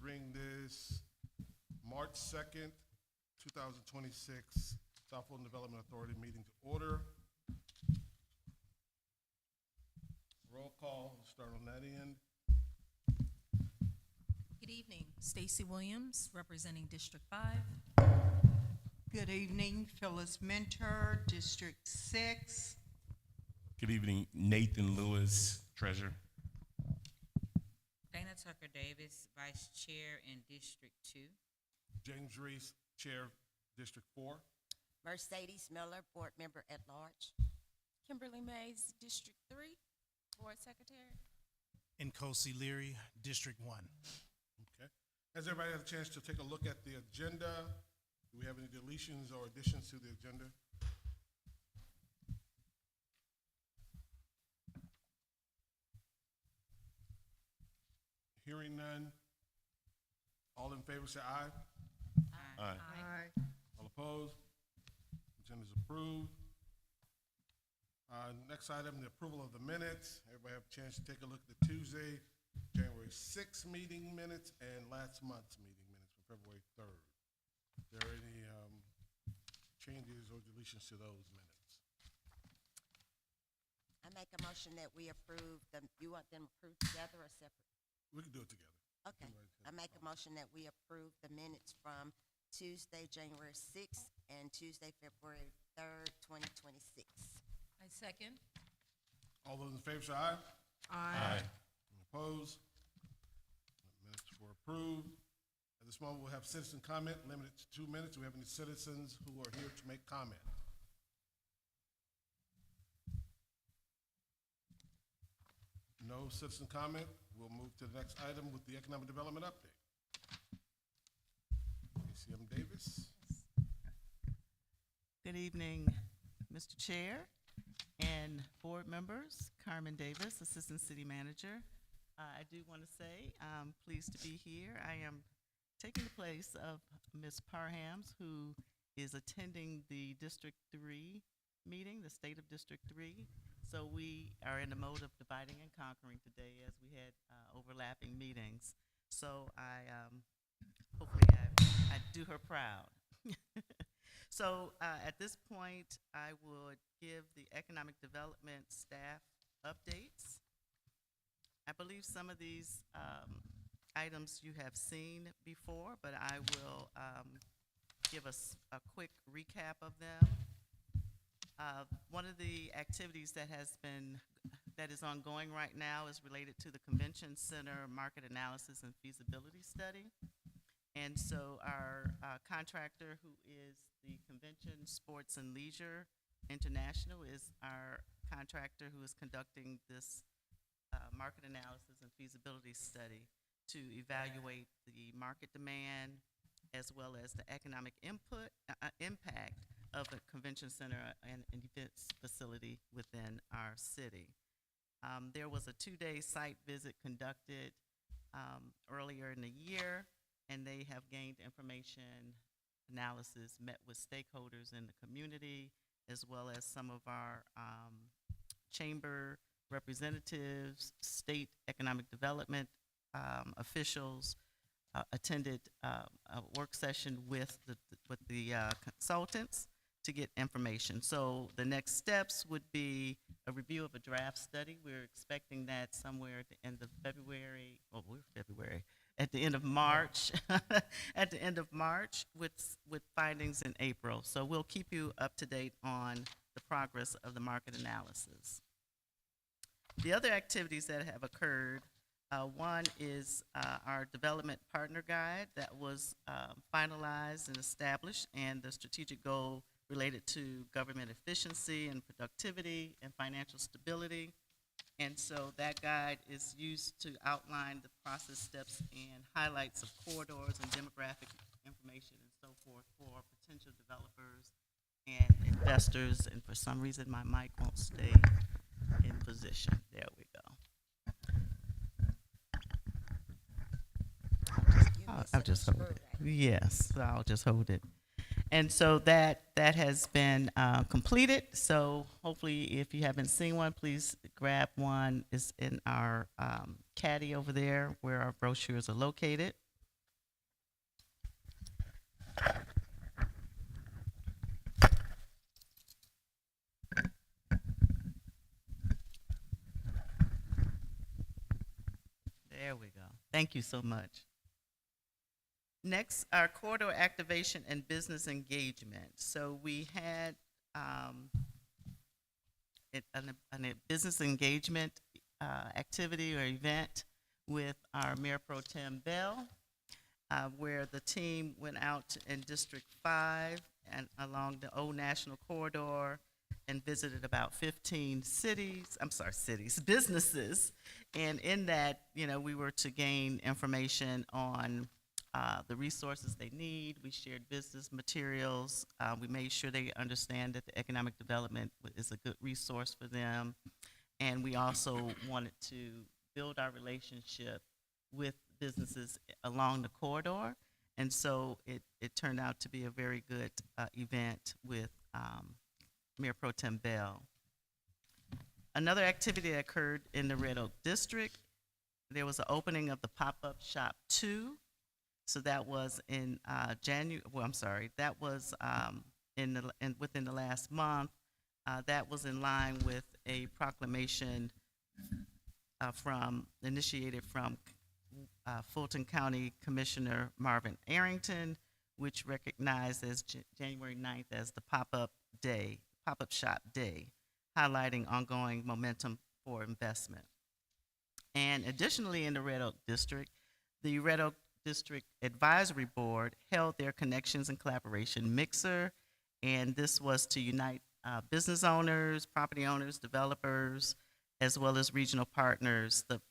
bring this March 2nd, 2026 South Fulton Development Authority meeting to order. Roll call, start on that end. Good evening. Stacy Williams, representing District 5. Good evening, Phyllis Mentor, District 6. Good evening, Nathan Lewis, Treasurer. Dana Tucker Davis, Vice Chair in District 2. James Reese, Chair, District 4. Mercedes Miller, Board Member at Large. Kimberly Mays, District 3, Board Secretary. And Kosi Leary, District 1. Okay. Has everybody had a chance to take a look at the agenda? Do we have any deletions or additions to the agenda? Hearing none. All in favor say aye. Aye. All opposed? Agenda is approved. Next item, the approval of the minutes. Everybody have a chance to take a look at the Tuesday, January 6th meeting minutes and last month's meeting minutes for February 3rd. Is there any changes or deletions to those minutes? I make a motion that we approve them. You want them approved together or separate? We can do it together. Okay. I make a motion that we approve the minutes from Tuesday, January 6th and Tuesday, February 3rd, 2026. I second. All those in favor say aye. Aye. Any opposed? The minutes were approved. At this moment, we'll have citizen comment limited to 2 minutes. Do we have any citizens who are here to make comment? No citizen comment. We'll move to the next item with the economic development update. ACM Davis. Good evening, Mr. Chair and board members. Carmen Davis, Assistant City Manager. I do want to say I'm pleased to be here. I am taking the place of Ms. Parhams, who is attending the District 3 meeting, the State of District 3. So we are in the mode of dividing and conquering today as we had overlapping meetings. So hopefully I do her proud. So at this point, I would give the economic development staff updates. I believe some of these items you have seen before, but I will give us a quick recap of them. One of the activities that is ongoing right now is related to the Convention Center Market Analysis and Feasibility Study. And so our contractor, who is the Convention Sports and Leisure International, is our contractor who is conducting this market analysis and feasibility study to evaluate the market demand as well as the economic impact of a convention center and an events facility within our city. There was a 2-day site visit conducted earlier in the year, and they have gained information analysis, met with stakeholders in the community, as well as some of our chamber representatives, state economic development officials, attended a work session with the consultants to get information. So the next steps would be a review of a draft study. We're expecting that somewhere at the end of February, at the end of March, at the end of March with findings in April. So we'll keep you up to date on the progress of the market analysis. The other activities that have occurred, one is our development partner guide that was finalized and established, and the strategic goal related to government efficiency and productivity and financial stability. And so that guide is used to outline the process steps and highlights of corridors and demographic information and so forth for potential developers and investors. And for some reason, my mic won't stay in position. There we go. I'll just hold it. Yes, so I'll just hold it. And so that has been completed. So hopefully, if you haven't seen one, please grab one. It's in our caddy over there where our brochures are located. Thank you so much. Next, our corridor activation and business engagement. So we had a business engagement activity or event with our Mayor Pro Tem Bell, where the team went out in District 5 and along the Old National Corridor and visited about 15 businesses. And in that, we were to gain information on the resources they need. We shared business materials. We made sure they understand that the economic development is a good resource for them. And we also wanted to build our relationship with businesses along the corridor. And so it turned out to be a very good event with Mayor Pro Tem Bell. Another activity that occurred in the Red Oak District, there was an opening of the Pop-Up Shop 2. So that was in that was within the last month. That was in line with a proclamation initiated from Fulton County Commissioner Marvin Arrington, which recognized as January 9th as the Pop-Up Shop Day, highlighting ongoing momentum for investment. And additionally, in the Red Oak District, the Red Oak District Advisory Board held their Connections and Collaboration Mixer, and this was to unite business owners, property owners, developers, as well as regional partners. The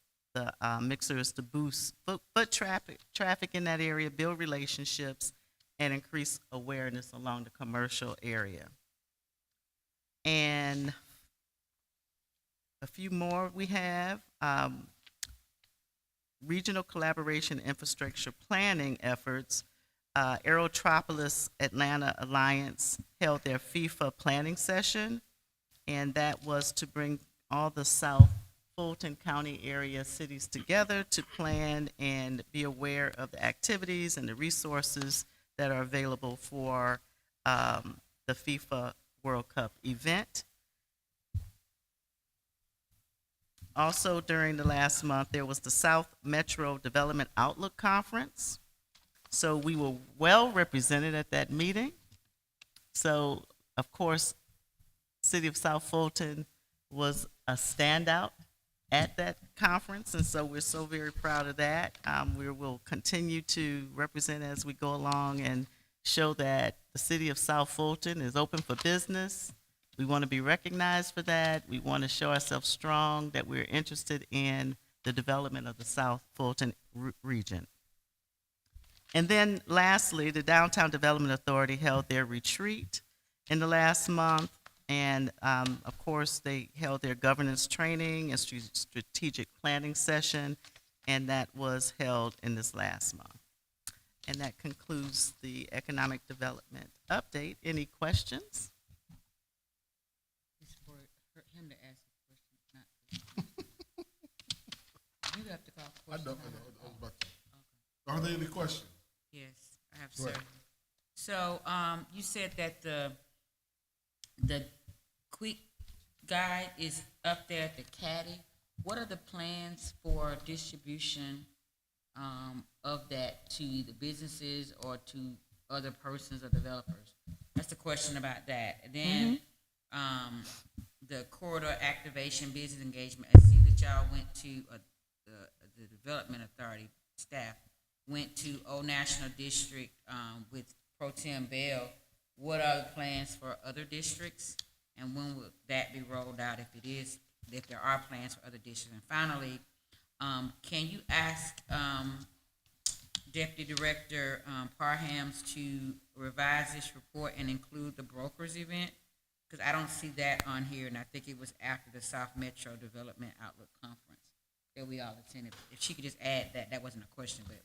mixer is to boost foot traffic in that area, build relationships, and increase awareness along the commercial area. And a few more we have. Regional collaboration infrastructure planning efforts. Aerotropolis Atlanta Alliance held their FIFA planning session, and that was to bring all the South Fulton County area cities together to plan and be aware of the activities and the resources that are available for the FIFA World Cup event. Also, during the last month, there was the South Metro Development Outlook Conference. So we were well represented at that meeting. So, of course, City of South Fulton was a standout at that conference, and so we're so very proud of that. We will continue to represent as we go along and show that the City of South Fulton is open for business. We want to be recognized for that. We want to show ourselves strong, that we're interested in the development of the South Fulton region. And then lastly, the Downtown Development Authority held their retreat in the last month. And of course, they held their governance training and strategic planning session, and that was held in this last month. And that concludes the economic development update. Any questions? It's for him to ask a question, not you have to call for I questions. was about to. Are there any questions? Yes, I have, Go sir. ahead. So, you said that the quick guide is up there at the caddy. What are the plans for distribution of that to either businesses or to other persons or developers? That's the question about that. And then the corridor activation, business engagement. I see that y'all went to the Development Authority staff went to Old National District with Pro Tem Bell. What are the plans for other districts, and when will that be rolled out, if there are plans for other districts? And finally, can you ask Deputy Director Parhams to revise this report and include the brokers event? Because I don't see that on here, and I think it was after the South Metro Development Outlook Conference that we all attended. If she could just add that, that wasn't a question, but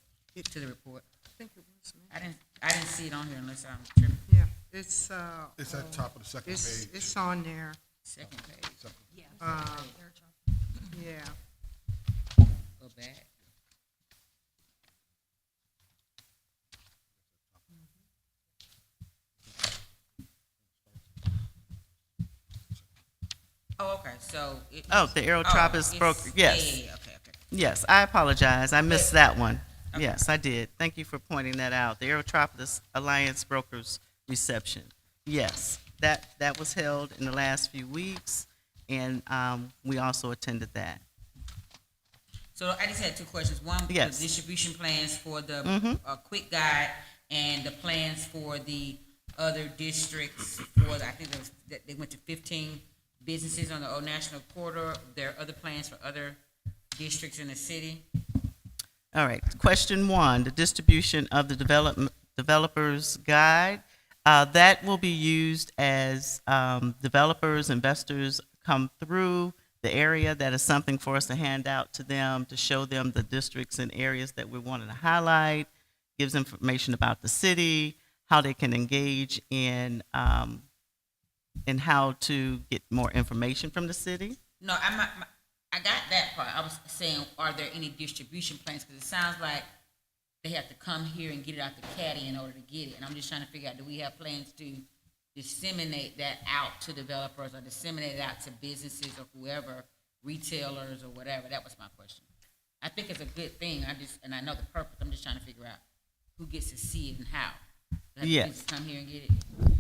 to the report. I think it was, man. I didn't see it on here unless I'm tripping. Yeah, it's It's at the top of the second page. it's on there. Second page, Yeah. go back. Oh, okay, so it. Oh, the Aerotropolis it's- broker, yes. Yeah, okay. Yes, I apologize. I missed that one. Okay. Yes, I did. Thank you for pointing that out. The Aerotropolis Alliance Brokers Reception. Yes, that was held in the last few weeks, and we also attended that. So I just had two questions. One, Yes. the distribution plans for the Mhm. quick guide and the plans for the other districts for, I think that they went to 15 businesses on the Old National Corridor. There are other plans for other districts in the city. All right, question one, the distribution of the developer's guide. That will be used as developers, investors come through the area. That is something for us to hand out to them, to show them the districts and areas that we're wanting to highlight, gives information about the city, how they can engage in how to get more information from the city. No, I got that part. I was saying, are there any distribution plans? Because it sounds like they have to come here and get it out the caddy in order to get it. And I'm just trying to figure out, do we have plans to disseminate that out to developers or disseminate it out to businesses or whoever, retailers or whatever? That was my question. I think it's a good thing. And I know the purpose. I'm just trying to figure out who gets to see it and how. Do Yes. businesses come here and get it?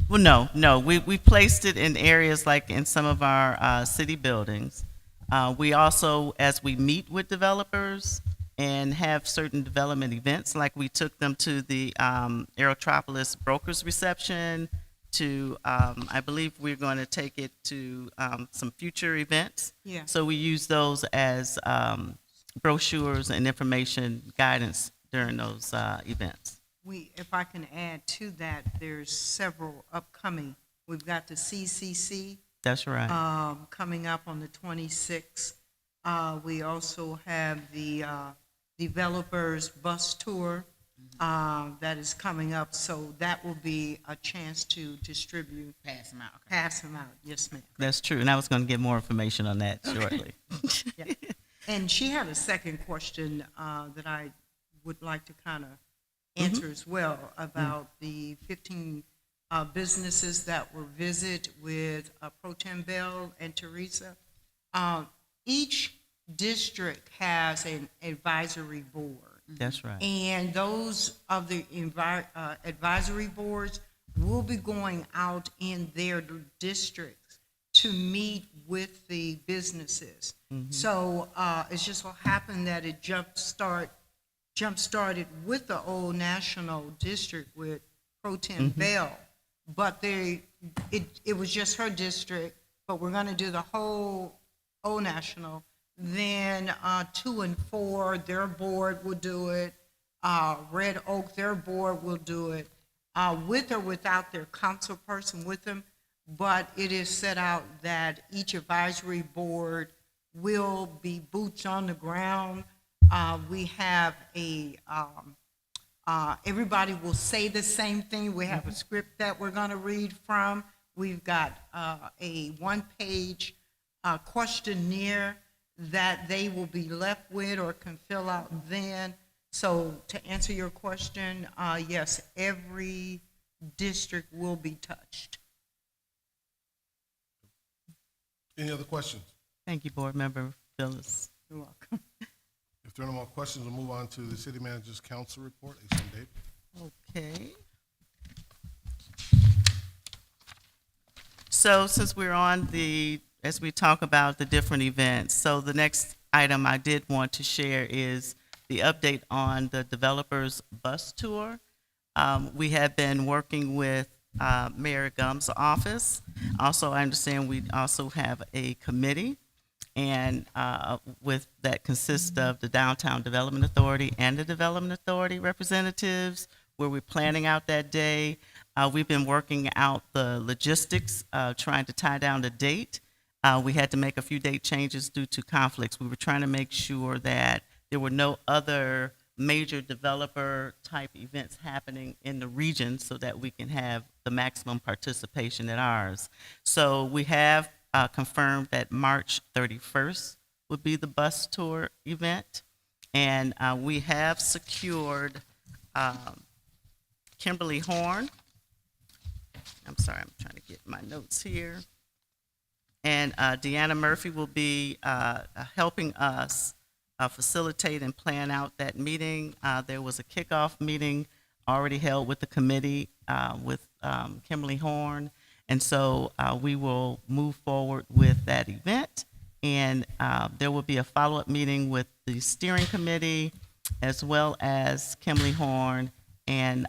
Well, no. We placed it in areas like in some of our city buildings. We also, as we meet with developers and have certain development events, like we took them to the Aerotropolis Brokers Reception, to, I believe we're going to take it to some future events. Yeah. So we use those as brochures and information guidance during those events. If I can add to that, there's several upcoming. We've got the CCC That's right. coming up on the 26th. We also have the developers bus tour that is coming up. So that will be a chance to distribute, Pass them out. Okay. pass them out. Yes, ma'am. That's true. And I was going to get more information on that shortly. Yeah. And she had a second question that I would like to kind of answer as well about the 15 businesses that were visited with Pro Tem Bell and Teresa. Each district has an advisory board. That's right. And those of the advisory boards will be going out in their districts to meet with the businesses. So it just so happened that it jump-started with the Old National District with Pro Tem Bell. But it was just her district, but we're gonna do the whole Old National. Then 2 and 4, their board will do it. Red Oak, their board will do it, with or without their council person with them. But it is set out that each advisory board will be boots on the ground. We have everybody will say the same thing. We have a script that we're gonna read from. We've got a one-page questionnaire that they will be left with or can fill out then. So to answer your question, yes, every district will be touched. Any other questions? Thank you, Board Member Phyllis. You're welcome. If there are no more questions, we'll move on to the city manager's council report. A.C. Davis. Okay. So since we're on as we talk about the different events, so the next item I did want to share is the update on the developers bus tour. We have been working with Mayor Gumb's office. Also, I understand we also have a committee, and with that consists of the Downtown Development Authority and the Development Authority representatives, where we're planning out that day. We've been working out the logistics, trying to tie down the date. We had to make a few date changes due to conflicts. We were trying to make sure that there were no other major developer-type events happening in the region so that we can have the maximum participation at ours. So we have confirmed that March 31st would be the bus tour event. And we have secured Kimberly Horn. I'm sorry, I'm trying to get my notes here. And Deanna Murphy will be helping us facilitate and plan out that meeting. There was a kickoff meeting already held with the committee with Kimberly Horn, and so we will move forward with that event. And there will be a follow-up meeting with the steering committee, as well as Kimberly Horn and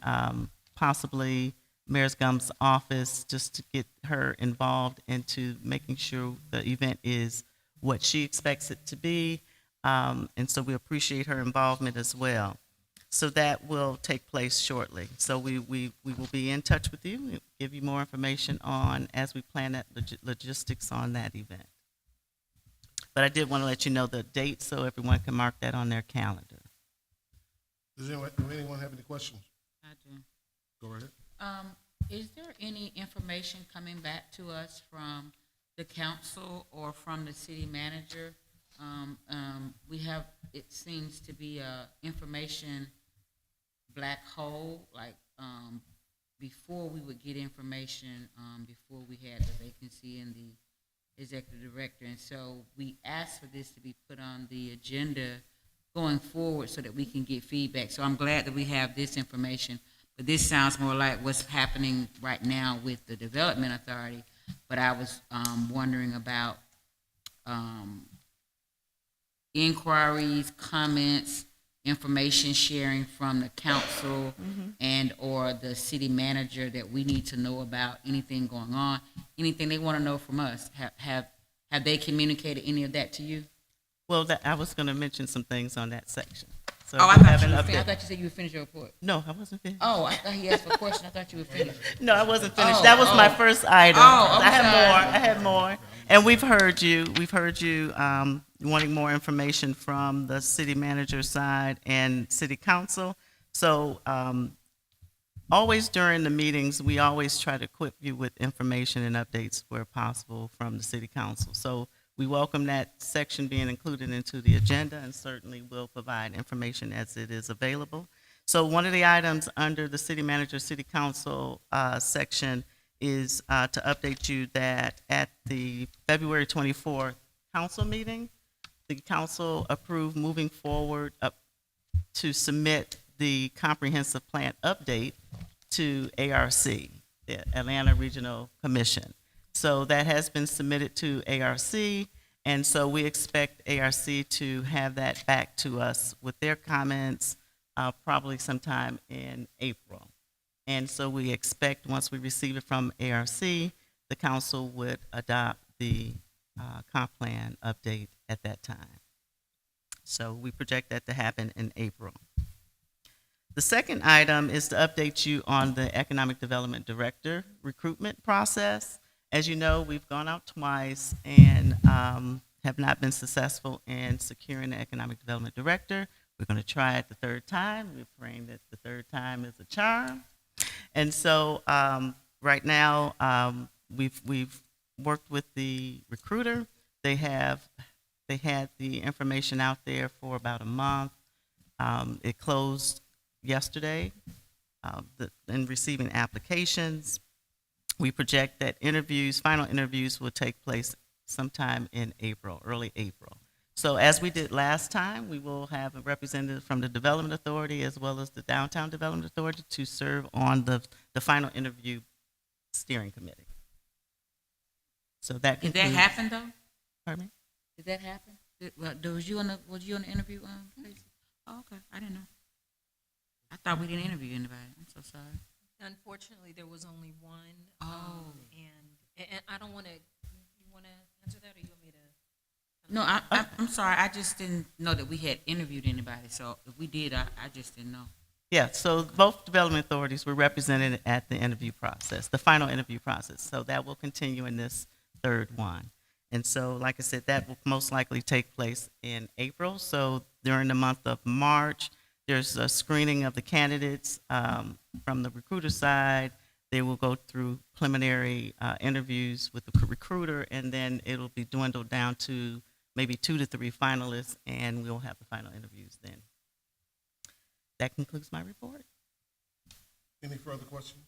possibly Mayor's Gum's office, just to get her involved into making sure the event is what she expects it to be. And so we appreciate her involvement as well. So that will take place shortly. So we will be in touch with you, we'll give you more information on as we plan that logistics on that event. But I did want to let you know the date so everyone can mark that on their calendar. Does anyone have any questions? I do. Go right ahead. Is there any information coming back to us from the council or from the city manager? We have, it seems to be a information black hole, like, before we would get information, before we had the vacancy in the executive director. And so we asked for this to be put on the agenda going forward so that we can get feedback. So I'm glad that we have this information. But this sounds more like what's happening right now with the Development Authority. But I was wondering about inquiries, comments, information sharing from the council and or the city manager that we need to know about, anything going on, anything they want to know from us. Have they communicated any of that to you? Well, I was going to mention some things on that section. So Oh, I we thought have you an were update. I thought you said you were finished your report. No, I wasn't finished. Oh, I thought he asked for a question. I thought you were finished. No, I wasn't finished. Oh, That was my oh. first item. Oh, I'm I had sorry. more. I had more. And we've heard you. We've heard you wanting more information from the city manager side and city council. So always during the meetings, we always try to equip you with information and updates where possible from the city council. So we welcome that section being included into the agenda, and certainly will provide information as it is available. So one of the items under the city manager, city council section is to update you that at the February 24th council meeting, the council approved moving forward up to submit the comprehensive plan update to ARC, the Atlanta Regional Commission. So that has been submitted to ARC, and so we expect ARC to have that back to us with their comments probably sometime in April. And so we expect, once we receive it from ARC, the council would adopt the comp plan update at that time. So we project that to happen in April. The second item is to update you on the Economic Development Director recruitment process. As you know, we've gone out twice and have not been successful in securing the Economic Development Director. We're going to try it the third time. We're praying that the third time is a charm. And so right now, we've worked with the recruiter. They had the information out there for about a month. It closed yesterday in receiving applications. We project that final interviews will take place sometime in April, early April. So as we did last time, we will have a representative from the Development Authority as well as the Downtown Development Authority to serve on the final interview steering committee. So that Did concludes. that happen though? Pardon me? Did that happen? Was you on the interview? Tracy? Oh, okay. I didn't know. I thought we didn't interview anybody. I'm so sorry. Unfortunately, there was only one. Oh. And I don't want to, you want to answer that, or you want me to? No, I'm sorry. I just didn't know that we had interviewed anybody. So if we did, I just didn't know. Yeah, so both development authorities were represented at the interview process, the final interview process. So that will continue in this third one. And so, like I said, that will most likely take place in April. So during the month of March, there's a screening of the candidates from the recruiter side. They will go through preliminary interviews with the recruiter, and then it'll be dwindled down to maybe 2 to 3 finalists, and we'll have the final interviews then. That concludes my report. Any further questions?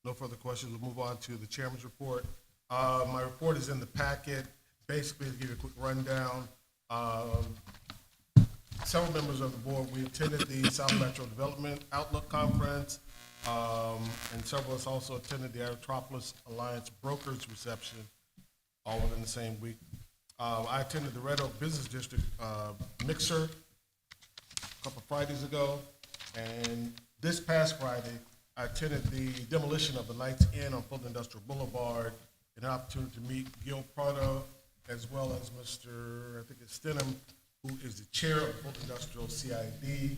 No further questions. We'll move on to the chairman's report. My report is in the packet. Basically, to give you a quick rundown, Several members of the board, we attended the South Metro Development Outlook Conference, and several of us also attended the Aerotropolis Alliance Brokers Reception, all within the same week. I attended the Red Oak Business District Mixer a couple Fridays ago, and this past Friday, I attended the demolition of the Knights Inn on Fulton Industrial Boulevard, an opportunity to meet Gil Prado, as well as Mr., I think it's Stenham, who is the chair of Fulton Industrial CID.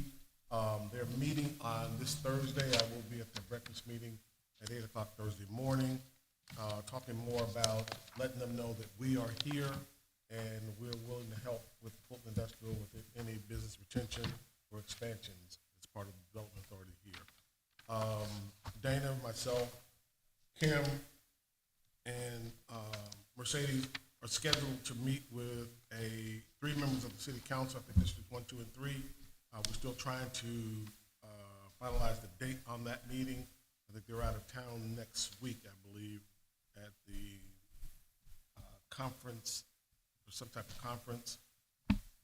They're meeting on this Thursday. I will be at the breakfast meeting at 8 o'clock Thursday morning, talking more about letting them know that we are here and we're willing to help with Fulton Industrial with any business retention or expansions as part of the Development Authority here. Dana, myself, Kim, and Mercedes are scheduled to meet with three members of the city council, I think District 1, 2, and 3. We're still trying to finalize the date on that meeting. I think they're out of town next week, I believe, at the conference, or some type of conference.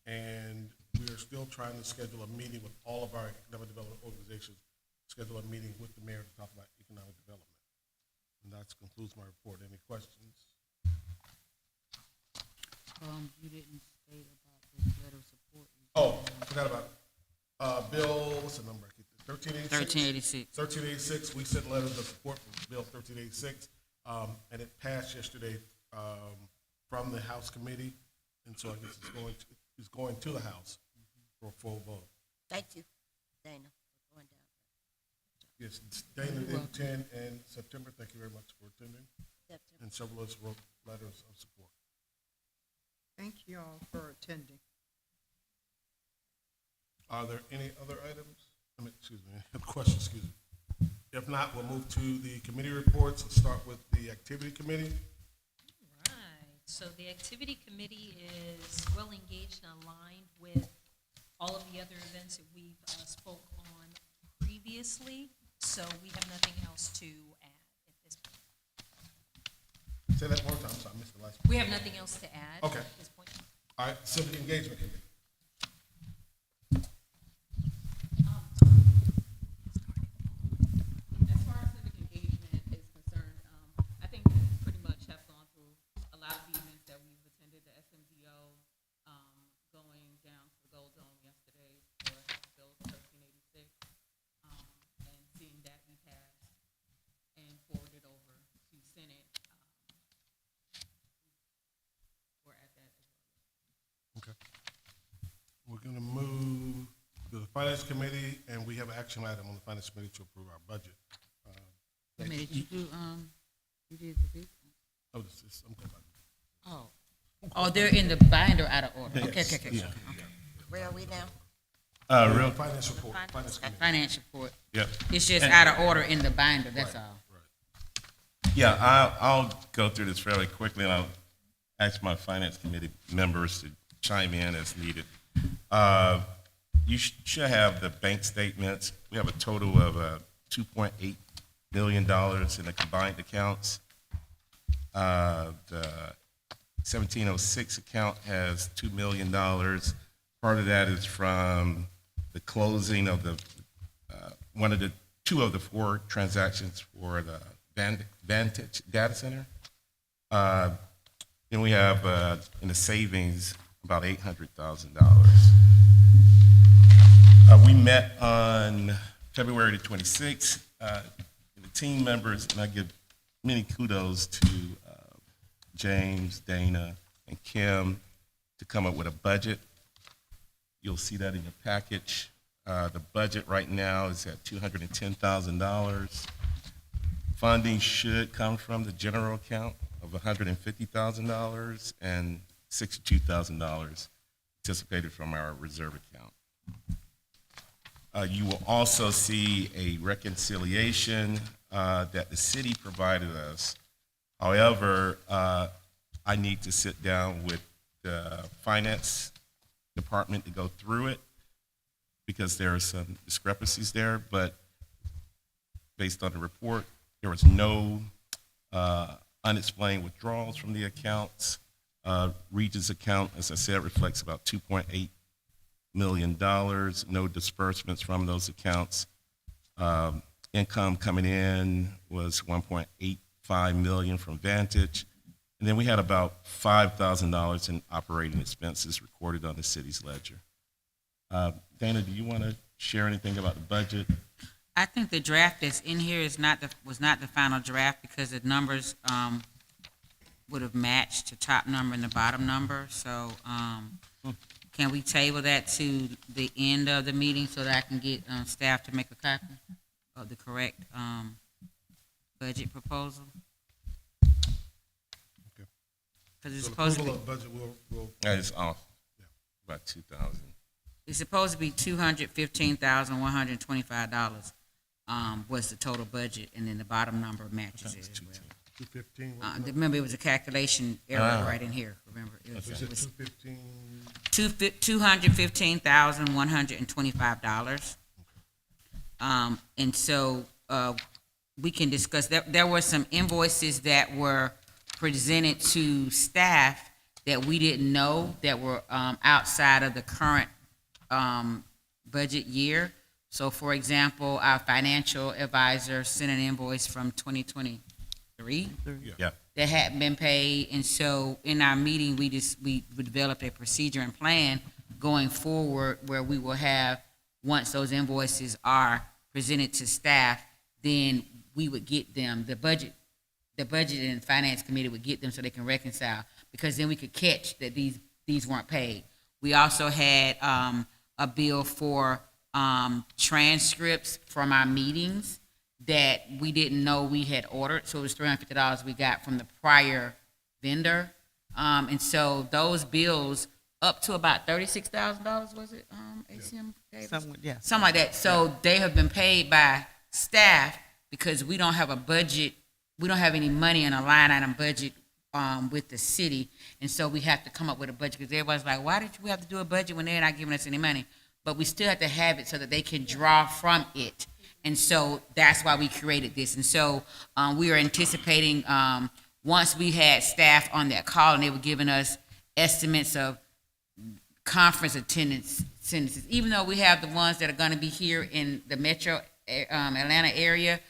And we are still trying to schedule a meeting with all of our economic development organizations, schedule a meeting with the mayor to talk about economic development. And that concludes my report. Any questions? You didn't state about this letter of support. Oh, forgot about Bill, what's the number? 1386? 1386. 1386, we sent letters of support for Bill 1386, and it passed yesterday from the House Committee, and so I guess it's going to the House for a full vote. Thank you, Dana, for going down. Yes, Dana did attend in September. Thank you very much for attending. September. And several of us wrote letters of support. Thank you all for attending. Are there any other items? Excuse me, questions, excuse me. If not, we'll move to the committee reports and start with the activity committee. Right, so the activity committee is well engaged and aligned with all of the other events that we've spoke on previously, so we have nothing else to add at this point. Say that one more time, so I missed the last. We have nothing else to add Okay. at this point. All right, civic engagement committee. As far as civic engagement is concerned, I think we pretty much have gone through a lot of the events that we've attended, the SMDO, going down to the Gold Dome yesterday for House Bill 1386, and seeing that be passed and forwarded over to Senate. We're at that as well. Okay. We're gonna move to the finance committee, and we have an action item on the finance committee to approve our budget. Wait a minute, you did the big, Oh, I'm talking about. oh, they're in the binder out of order. Okay. Where are we now? Real finance report, finance committee. Finance report. Yep. It's just out of order in the binder, that's all. Right. Yeah, I'll go through this fairly quickly, and I'll ask my finance committee members to chime in as needed. You should have the bank statements. We have a total of $2.8 million in the combined accounts. The 1706 account has $2 million. Part of that is from the closing of the two of the four transactions for the Vantage data center. Then we have in the savings about $800,000. We met on February the 26th. The team members, and I give many kudos to James, Dana, and Kim to come up with a budget. You'll see that in your package. The budget right now is at $210,000. Funding should come from the general account of $150,000 and $62,000 anticipated from our reserve account. You will also see a reconciliation that the city provided us. However, I need to sit down with the finance department to go through it because there are some discrepancies there, but based on the report, there was no unexplained withdrawals from the accounts. Regions account, as I said, reflects about $2.8 million. No disbursements from those accounts. Income coming in was $1.85 million from Vantage. And then we had about $5,000 in operating expenses recorded on the city's ledger. Dana, do you want to share anything about the budget? I think the draft that's in here was not the final draft because the numbers would have matched the top number and the bottom number. So can we table that to the end of the meeting so that I can get staff to make a copy of the correct budget proposal? Okay. Because it's So the supposed to be, approval of budget will, It's off about 2,000. it's supposed to be $215,125 was the total budget, and then the bottom number matches it as well. 215, Remember, it was a calculation error right in here, remember? It was was it 215? $215,125. And so, we can discuss, there were some invoices that were presented to staff that we didn't know that were, outside of the current, budget year. So for example, our financial advisor sent an invoice from 2023 Yeah. that hadn't been paid, and so in our meeting, we developed a procedure and plan going forward where we will have, once those invoices are presented to staff, then we would get them, the budget and finance committee would get them so they can reconcile, because then we could catch that these weren't paid. We also had, a bill for, transcripts from our meetings that we didn't know we had ordered, so it was $350 we got from the prior vendor. And so those bills, up to about $36,000, was it, ACM gave us? Something like that. So they have been paid by staff because we don't have a budget, we don't have any money in a line item budget with the city, and so we have to come up with a budget, because everybody's like, why did you have to do a budget when they're not giving us any money? But we still have to have it so that they can draw from it. And so that's why we created this. And so we are anticipating, once we had staff on that call and they were giving us estimates of conference attendance, even though we have the ones that are going to be here in the metro Atlanta area,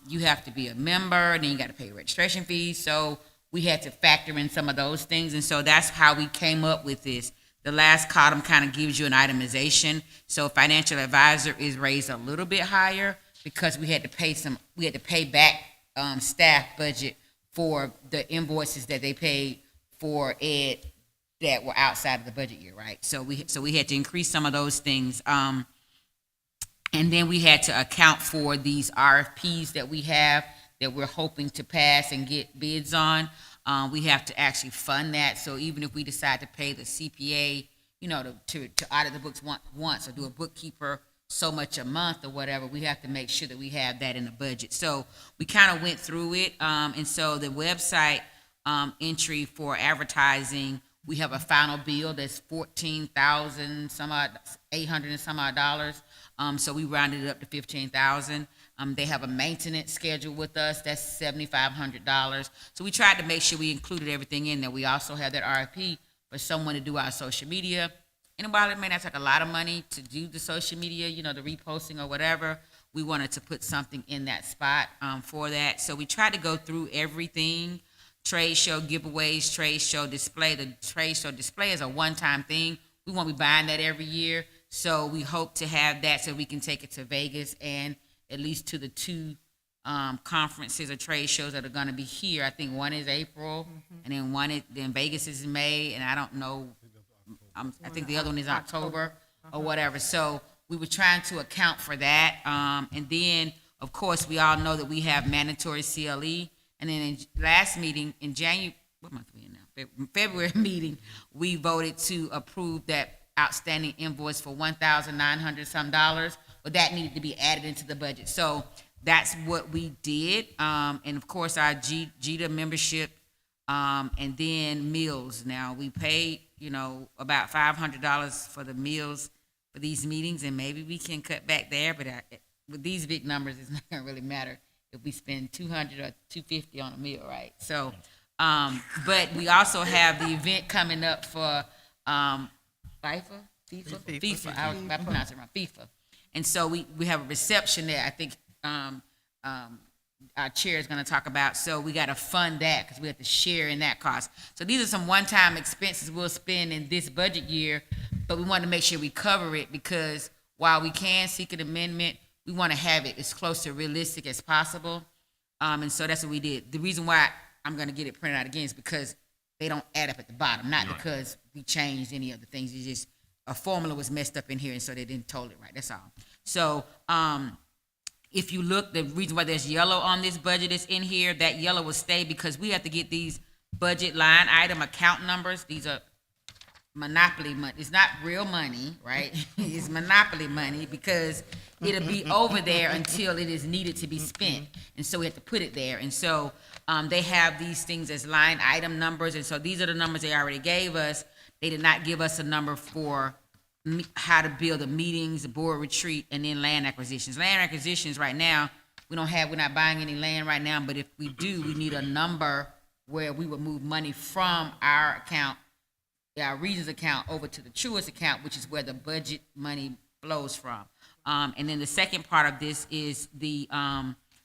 you have to be a member, and then you got to pay registration fees. So we had to factor in some of those things. And so that's how we came up with this. The last column kind of gives you an itemization. So financial advisor is raised a little bit higher because we had to pay back staff budget for the invoices that they paid for ed that were outside of the budget year, right? So we had to increase some of those things. And then we had to account for these RFPs that we have that we're hoping to pass and get bids on. We have to actually fund that. So even if we decide to pay the CPA, to audit the books once or do a bookkeeper so much a month or whatever, we have to make sure that we have that in the budget. So we kind of went through it. And so the website entry for advertising, we have a final bill that's $14,800 and some odd dollars. So we rounded it up to $15,000. They have a maintenance schedule with us, that's $7,500. So we tried to make sure we included everything in there. We also have that RFP for someone to do our social media. And while it may not take a lot of money to do the social media, the reposting or whatever, we wanted to put something in that spot for that. So we tried to go through everything. Trade show giveaways, trade show display. The trade show display is a one-time thing. We won't be buying that every year. So we hope to have that so we can take it to Vegas and at least to the two conferences or trade shows that are going to be here. I think one is April, and then Vegas is in May, and I don't know. I think the other one is October or whatever. So we were trying to account for that, and then of course we all know that we have mandatory CLE. And then in last meeting in January, what month are we in now? February meeting, we voted to approve that outstanding invoice for $1,900 some dollars, but that needed to be added into the budget. So that's what we did. And of course, our GITA membership, and then meals. Now, we paid, about $500 for the meals for these meetings, and maybe we can cut back there, but with these big numbers, it's not gonna really matter if we spend $200 or $250 on a meal, right? So But we also have the event coming up for, FIFA, I pronounced it wrong, FIFA. And so we have a reception there, I think, our chair is gonna talk about, so we gotta fund that, because we have to share in that cost. So these are some one-time expenses we'll spend in this budget year, but we want to make sure we cover it, because while we can seek an amendment, we want to have it as close to realistic as possible. And so that's what we did. The reason why I'm gonna get it printed out again is because they don't add up at the bottom, not because we changed any of the things. It's just a formula was messed up in here, and so they didn't total it right, that's all. So, if you look, the reason why there's yellow on this budget is in here, that yellow will stay because we have to get these budget line item account numbers. These are monopoly money. It's not real money, right? It's monopoly money because it'll be over there until it is needed to be spent. And so we have to put it there. And so they have these things as line item numbers. And so these are the numbers they already gave us. They did not give us a number for how to build the meetings, the board retreat, and then land acquisitions. Land acquisitions right now, we're not buying any land right now, but if we do, we need a number where we would move money from our account, our Regions account, over to the Truist account, which is where the budget money flows from. And then the second part of this is the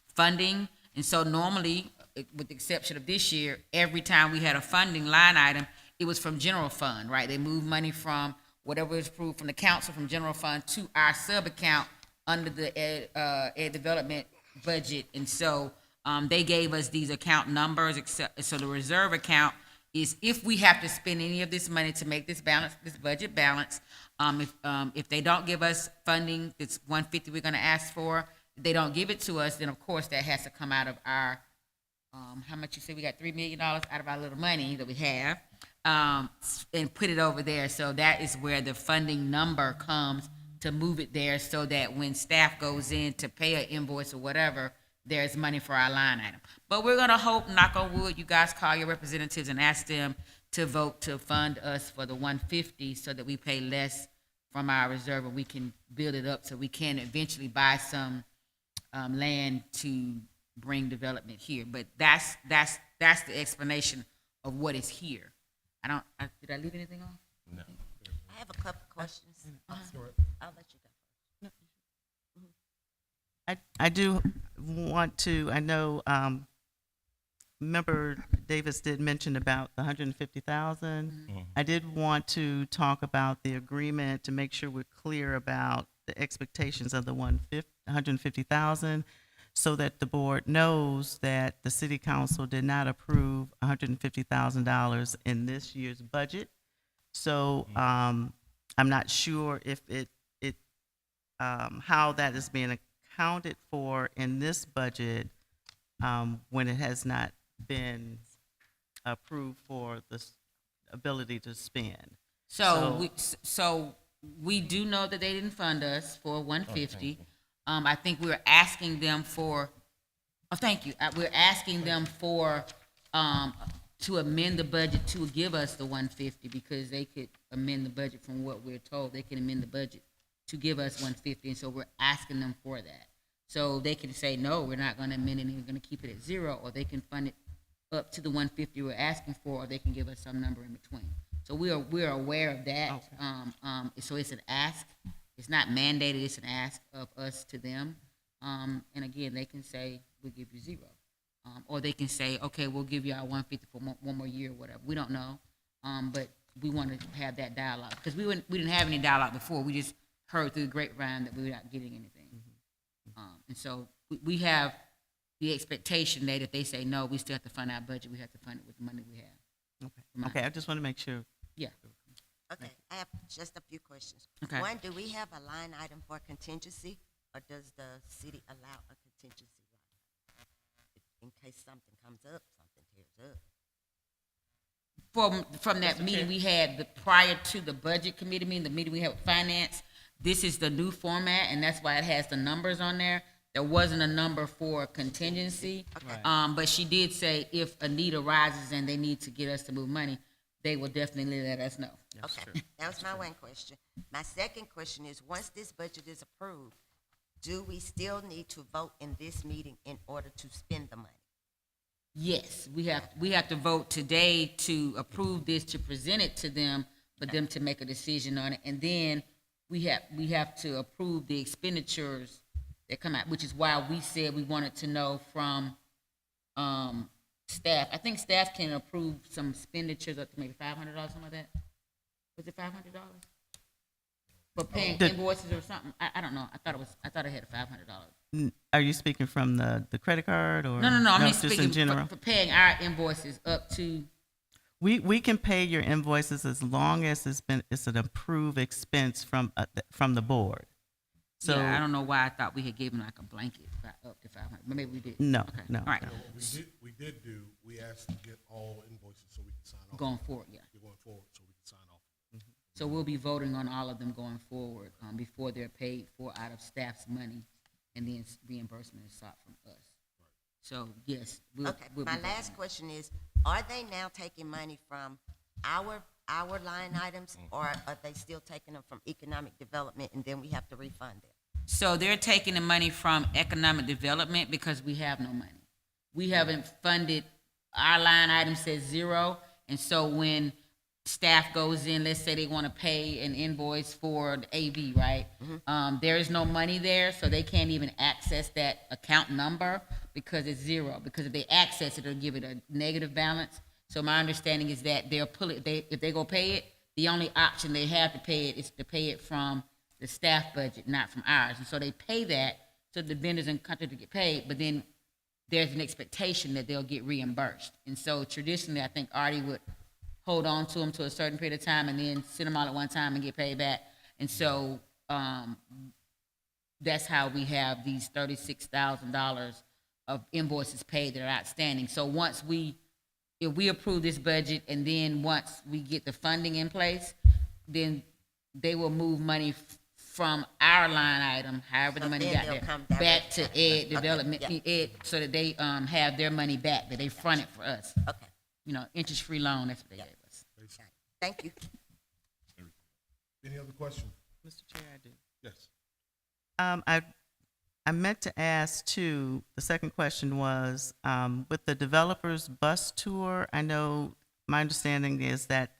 funding. And so normally, with the exception of this year, every time we had a funding line item, it was from general fund, right? They moved money from whatever is approved from the council, from general fund, to our sub-account under the ed development budget. And so they gave us these account numbers, so the reserve account is if we have to spend any of this money to make this balance, this budget balance. If they don't give us funding, it's 150 we're gonna ask for. If they don't give it to us, then of course that has to come out of our, how much you say, we got $3 million out of our little money that we have, and put it over there. So that is where the funding number comes to move it there, so that when staff goes in to pay an invoice or whatever, there's money for our line item. But we're gonna hope, knock on wood, you guys call your representatives and ask them to vote to fund us for the 150, so that we pay less from our reserve and we can build it up so we can eventually buy some land to bring development here. But that's the explanation of what is here. Did I leave anything off? No. I have a couple questions. I'll let you go. I do want to, I know, Member Davis did mention about the 150,000. I did want to talk about the agreement to make sure we're clear about the expectations of the 150,000, so that the board knows that the city council did not approve $150,000 in this year's budget. So I'm not sure if how that is being accounted for in this budget when it has not been approved for the ability to spend. So we do know that they didn't fund us for 150. I think we're asking them for, thank you. We're asking them for, to amend the budget to give us the 150, because they could amend the budget from what we're told. They can amend the budget to give us 150, and so we're asking them for that. So they can say, no, we're not gonna amend it, and we're gonna keep it at 0, or they can fund it up to the 150 we're asking for, or they can give us some number in between. So we're aware of that. Okay. So it's an ask. It's not mandated, it's an ask of us to them. And again, they can say, we'll give you 0. Or they can say, okay, we'll give you our 150 for one more year or whatever. We don't know. But we want to have that dialogue. Because we didn't have any dialogue before. We just heard through the grapevine that we were not getting anything. And so we have the expectation that if they say no, we still have to fund our budget. We have to fund it with the money we have. Okay, I just want to make sure. Yeah. Okay, I have just a few questions. Okay. One, do we have a line item for contingency, or does the city allow a contingency line in case something comes up, something tears up? From that meeting we had prior to the budget committee meeting, the meeting we had with finance, this is the new format, and that's why it has the numbers on there. There wasn't a number for contingency. Okay. But she did say if a need arises and they need to get us to move money, they will definitely let us know. Okay, that was my one question. My second question is, once this budget is approved, do we still need to vote in this meeting in order to spend the money? Yes, we have to vote today to approve this, to present it to them, for them to make a decision on it. And then we have to approve the expenditures that come out, which is why we said we wanted to know from, staff. I think staff can approve some expenditures up to maybe $500, something like that. Was it $500? For paying invoices or something? I don't know. I thought it had $500. Are you speaking from the credit card or? No. I mean, just in speaking general? for paying our invoices up to. We can pay your invoices as long as it's an approved expense from the board. So Yeah, I don't know why I thought we had given like a blanket up to 500, but maybe we did. No, Okay. no, All right. no. We asked to get all invoices so we can sign off. Going forward, yeah. We're going forward so we can sign off. So we'll be voting on all of them going forward, before they're paid for out of staff's money, and then reimbursement is sought from us. So, yes, we'll Okay, be my voting last on it. question is, are they now taking money from our line items, or are they still taking them from economic development, and then we have to refund them? So they're taking the money from economic development because we have no money. We haven't funded, our line item says 0, and so when staff goes in, let's say they want to pay an invoice for the AV, right? There is no money there, so they can't even access that account number because it's 0. Because if they access it, it'll give it a negative balance. So my understanding is that they'll pull it, if they go pay it, the only option they have to pay it is to pay it from the staff budget, not from ours. And so they pay that so the vendors and contractors get paid, but then there's an expectation that they'll get reimbursed. And so traditionally, I think Artie would hold on to them to a certain period of time and then send them all at one time and get paid back. And so that's how we have these $36,000 of invoices paid that are outstanding. So if we approve this budget and then once we get the funding in place, then they will move money from our line item, however the So money then got they'll there, come back direct to to us. ed Okay, development, yeah. ed, so that they have their money back, that they fronted for us. Okay, Interest-free loan, that's what they Yeah. gave us. got it. Thank you. Any other question? Mr. Chair, I do. Yes. I meant to ask too, the second question was, with the developers bus tour, I know, my understanding is that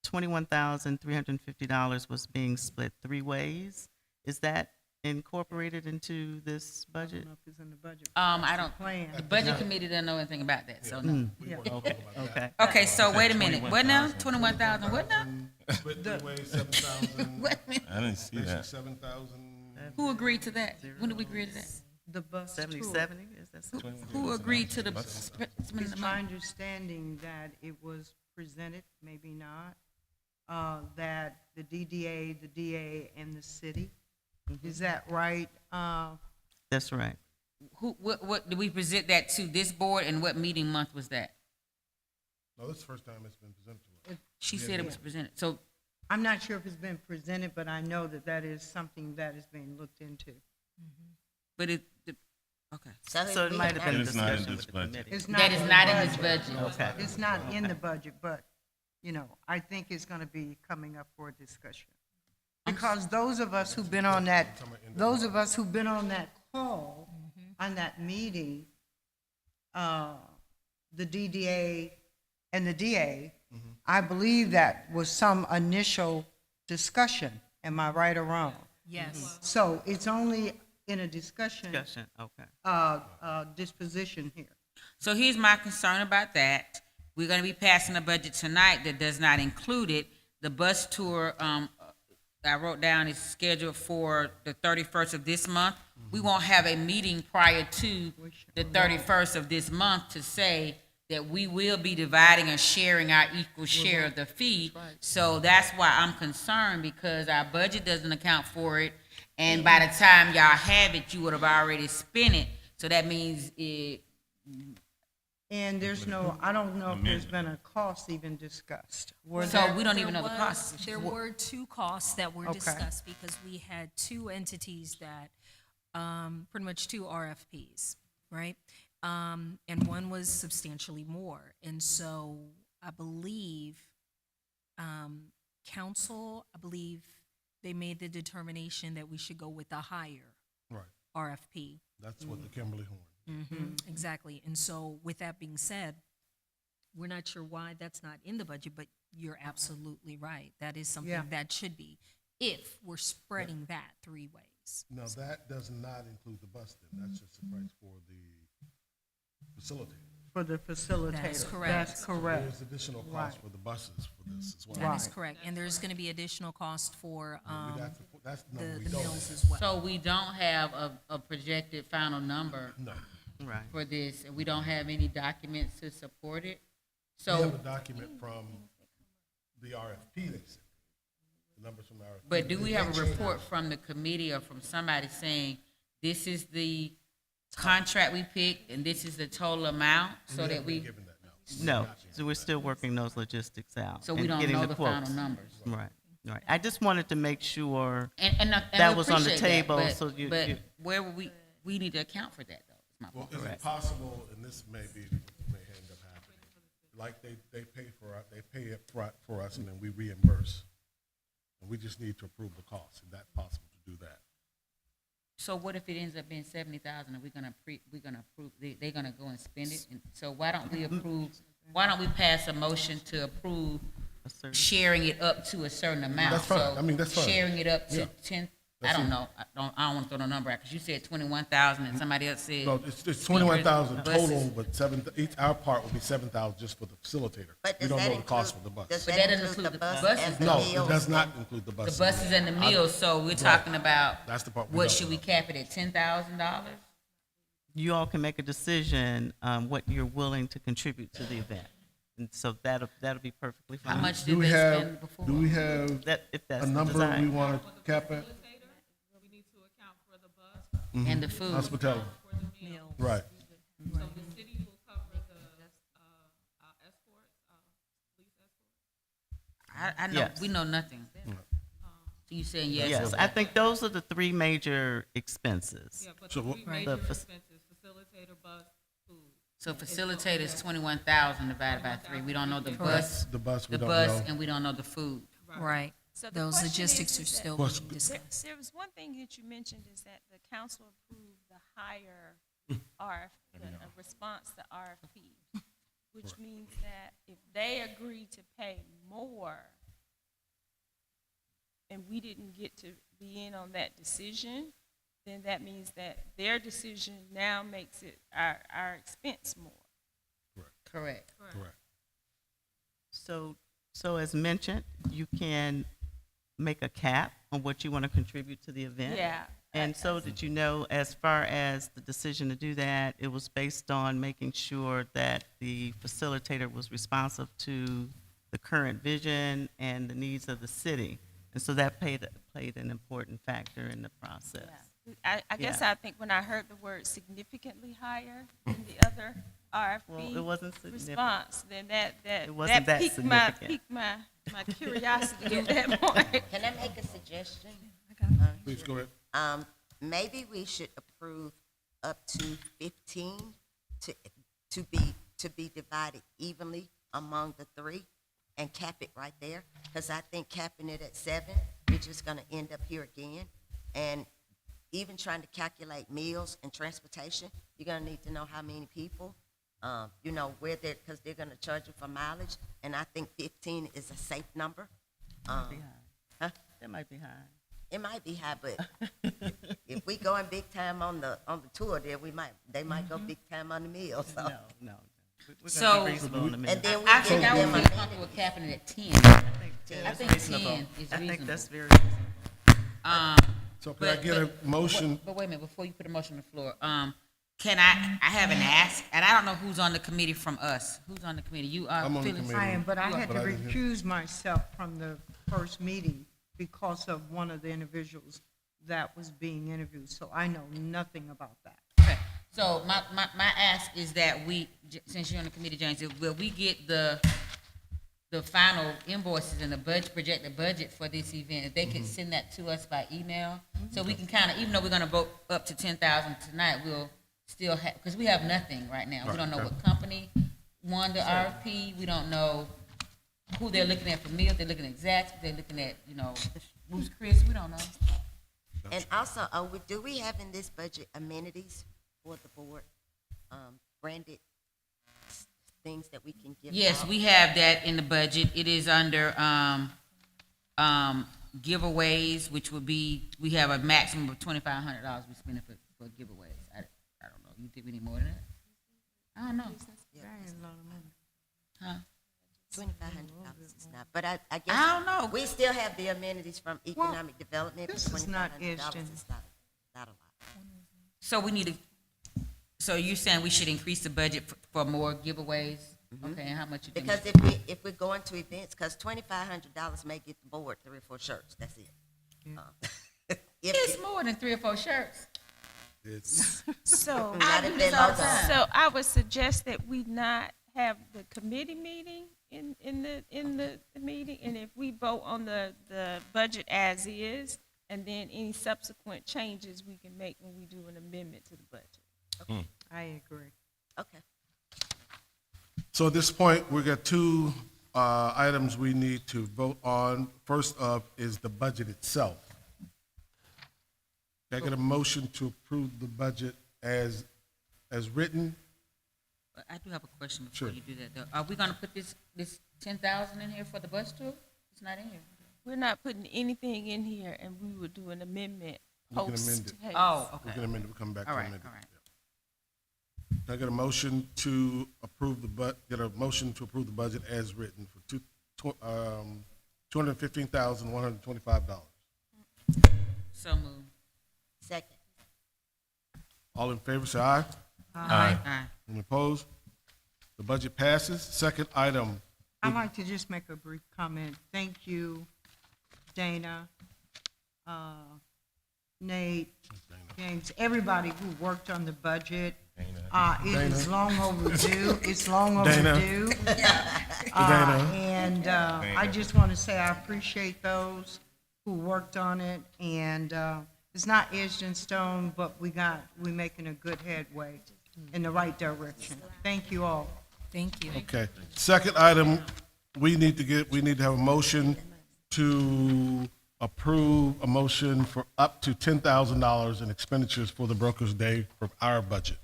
$21,350 was being split 3 ways. Is that incorporated into this I budget? don't know if it's in the budget. I don't, Plan. the budget committee doesn't know anything about that, so no. We weren't talking about that. Okay. Okay, so wait a minute, what now? 21,000, what now? Split 3 ways, 7,000, Wait a minute. I didn't see basically that. 7,000. Who agreed to that? When did we agree to that? The bus tour. 70/70, is that something? Who agreed to the spending It's the my money? understanding that it was presented, maybe not, that the DDA, the DA, and the city. Is that right? That's right. What, did we present that to this board, and what meeting month was that? No, this is the first time it's been presented to us. She said it was presented, so, I'm not sure if it's been presented, but I know that is something that is being looked into. but okay. So it we might have been a It is not in discussion this with the budget. committee. It's not That is in not the in this budget. Okay. It's not in the budget, but, I think it's gonna be coming up for a discussion. Because those of us who've been on that call, on that meeting, the DDA and the DA, I believe that was some initial discussion. Am I right or wrong? Yes. So it's only in a discussion, Okay. disposition here. So here's my concern about that. We're gonna be passing a budget tonight that does not include it. The bus tour, I wrote down is scheduled for the 31st of this month. We won't have a meeting prior to the 31st of this month to say that we will be dividing or sharing our equal share of the fee. So that's why I'm concerned, because our budget doesn't account for it. And by the time y'all have it, you would have already spent it. So that means it, And there's I don't know if there's been a cost even discussed. so we don't even know the cost. There were 2 costs that were Okay. discussed because we had 2 entities that, pretty much 2 RFPs, right? And one was substantially more. And so I believe, council, they made the determination that we should go with the higher Right. RFP. That's what the Kimberly Horn. Exactly. And so with that being said, we're not sure why that's not in the budget, but you're absolutely right. That is something Yeah. that should be, if we're spreading that 3 ways. Now, that does not include the bus then, that's just the price for the facilitator. For the facilitator. That's correct. That's correct. There's additional cost for the buses for this as well. That is Right. correct. And there's going to be additional cost for That's the the number we the don't mills have. as well. So we don't have a projected final number No. Right. for this, and we don't have any documents to support it. We have So, a document from the RFP they sent, the numbers from the RFP. but do we have a They changed report from the committee or from somebody saying, this is the contract we picked and this is the total amount, it. so We that haven't been we, given that, no. No, so we're still working those logistics out. so we and don't getting know the quotes. final numbers? Right, right. I just wanted to make sure, And That we was on the appreciate that, table, but- so you- But you- where would we need to account for that, though, is my Well, point. is it possible, and this may end up happening, like they pay it for us and then we reimburse. And we just need to approve the cost. Is that possible to do that? So what if it ends up being 70,000 and we're gonna approve, they're gonna go and spend it? And so why don't we pass a motion to approve a certain, sharing it up to a certain amount? That's fine. So I mean, that's fine. Sharing it up to Yeah. 10, I That's don't it. know, I don't wanna throw no number out, because you said 21,000 and somebody else said. No, it's 21,000 total, Buses. but our part will be 7,000 just for the facilitator. But We does don't that know the cost for include, the bus. does But that that doesn't include the include the bus buses, and the No, meals? it does not include the The buses. buses and the meals, so we're talking about, That's the part we what, don't should we know. cap it at $10,000? you all can make a decision, what you're willing to contribute to the event. And so that'll be perfectly fine. How much Do did we they have, spend before? do we have That, if that's a the number design. we want to cap it? We need to account for the bus, And the food? Hospitality, for the meal. right. So the city will cover the, escorts, police escorts? I know, Yes. we know nothing. So you saying yes? Yes, I think those are the 3 major expenses. Yeah, but So the what- three Right. major The fac- expenses, facilitator, bus, food. So facilitator is 21,000 divided by 3. We don't know the bus, The bus, we the don't bus, know. and we don't know the food. Right. So the Those question logistics are is that still Question- being discussed. There was one thing that you mentioned is that the council approved the higher a response to RFP, which means that if they agree to pay more and we didn't get to be in on that decision, then that means that their decision now makes it our expense more. Correct. Correct. So as mentioned, you can make a cap on what you want to contribute to the event. Yeah. And so that you know, as far as the decision to do that, it was based on making sure that the facilitator was responsive to the current vision and the needs of the city. And so that played an important factor in the process. I guess Yeah. I think when I heard the word significantly higher than the other RFP Well, it wasn't significant. response, then that It wasn't that piqued significant. my curiosity at that point. Can I make a suggestion? Please go ahead. Maybe we should approve up to 15 to be divided evenly among the 3 and cap it right there. Because I think capping it at 7, we're just gonna end up here again. And even trying to calculate meals and transportation, you're gonna need to know how many people, where they're, because they're gonna charge you for mileage. And I think 15 is a safe number. Might be high. Huh? That might be high. It might be high, but if we going big time on the tour, then they might go big time on the meal. So. No. We're So- gonna be reasonable in a minute. And then we I think give I them would a feel minute. comfortable with capping it at 10. I think reasonable. 10 is I think that's reasonable. very reasonable. So can I get a motion? But wait a minute, before you put a motion on the floor, can I have an ask, and I don't know who's on the committee from us. Who's on the committee? You are, I'm on the Phyllis? committee. I am, but I had to But I didn't hear- recuse myself from the first meeting because of one of the individuals that was being interviewed, so I know nothing about that. Okay, so my ask is that since you're on the committee, James, will we get the final invoices and the projected budget for this event? If they could send that to us by email, so we can kind of, even though we're gonna vote up to 10,000 tonight, we'll still have, because we have nothing right now. We don't know what company won the RFP, we don't know who they're looking at for meals, they're looking at Zaxby's, they're looking at, Ruth's Chris, we don't know. And also, do we have in this budget amenities for the board? branded things that we can give Yes, out? we have that in the budget. It is under, giveaways, which would be, we have a maximum of $2,500 we spend for giveaways. I don't know. You think we need more than that? I don't know. Huh? $2,500 is not, but I guess. I don't know. We still have the amenities from economic development, but this is not $2,500 Ashton. is not a lot. So we need to, so you're saying we should increase the budget for more giveaways? Okay, and how much you think? Because if we're going to events, because $2,500 may get the board 3 or 4 shirts, that's it. It's more than 3 or 4 shirts. It's, So, Not if they're logos. so I would suggest that we not have the committee meeting in the meeting, and if we vote on the budget as is, and then any subsequent changes we can make when we do an amendment to the budget. I agree. Okay. so at this point, we got 2 items we need to vote on. First up is the budget itself. Can I get a motion to approve the budget as written? I do have a question before Sure. you do that, though. Are we gonna put this 10,000 in here for the bus tour? It's not in here. We're not putting anything in here, and we would do an amendment We can post amend it. haste. Oh, We okay. can amend it, we'll come back to All right, amend it. all right. Can I get a motion to approve get a motion to approve the budget as written for $215,125? So moved. Second. All in favor, say aye. Aye. Any opposed? The budget passes. Second item, I'd like to just make a brief comment. Thank you, Dana, Nate, James, everybody who worked on the budget. It is long overdue. It's long Dana. overdue. Dana. And I just want to say I appreciate those who worked on it. And it's not edged in stone, but we're making a good headway in the right direction. Thank you all. Thank you. okay. Second item, we need to have a motion to approve a motion for up to $10,000 in expenditures for the Brokers' Day from our budget.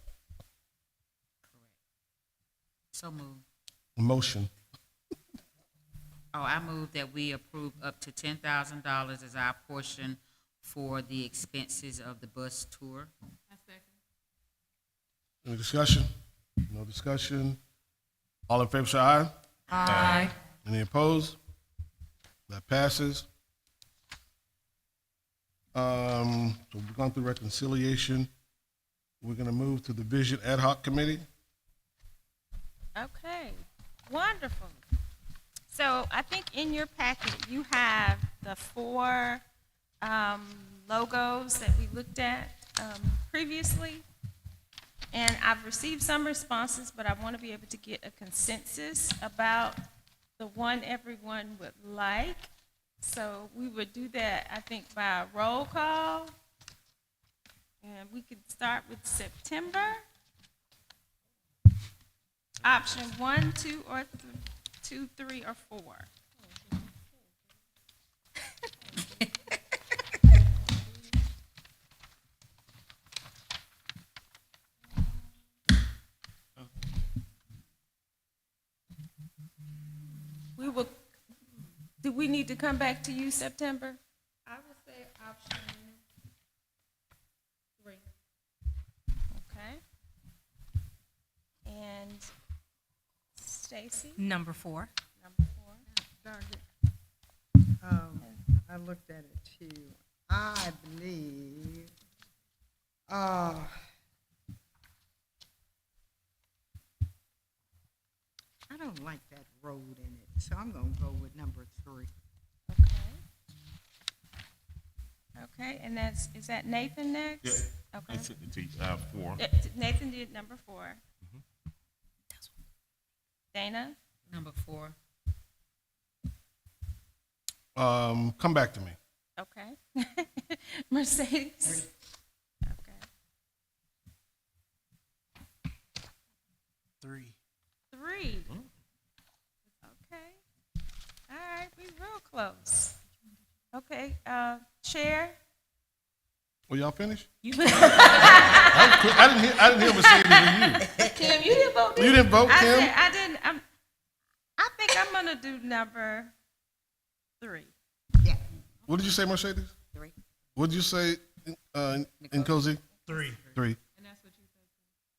So moved. Motion. Oh, I move that we approve up to $10,000 as our portion for the expenses of the bus tour. Any discussion? No discussion. All in favor, say aye. Aye. Any opposed? That passes. So we've gone through reconciliation. We're gonna move to the Vision Ad Hoc Committee. Okay, wonderful. So I think in your packet, you have the 4 logos that we looked at previously. And I've received some responses, but I want to be able to get a consensus about the one everyone would like. So we would do that, I think, by a roll call. And we could start with September. Option 1, 2, or 2, 3, or 4. We will, do we need to come back to you September? I would say option 3. Okay. And Stacy, Number 4. number 4. I looked at it too. I believe, I don't like that road in it, so I'm gonna go with number 3. Okay. Okay, and is that Nathan next? Okay. Four. Nathan did number 4. Dana? Number 4. Come back to me. Okay. Mercedes? Okay. 3. 3. Okay. All right, we real close. Okay, Chair? Well, y'all finished? I didn't hear Mercedes or you. Kim, you didn't vote. You didn't vote, Kim? I didn't. I think I'm gonna do number 3. What did you say, Mercedes? 3. What did you say, Nkosi? 3. 3. And that's what you said.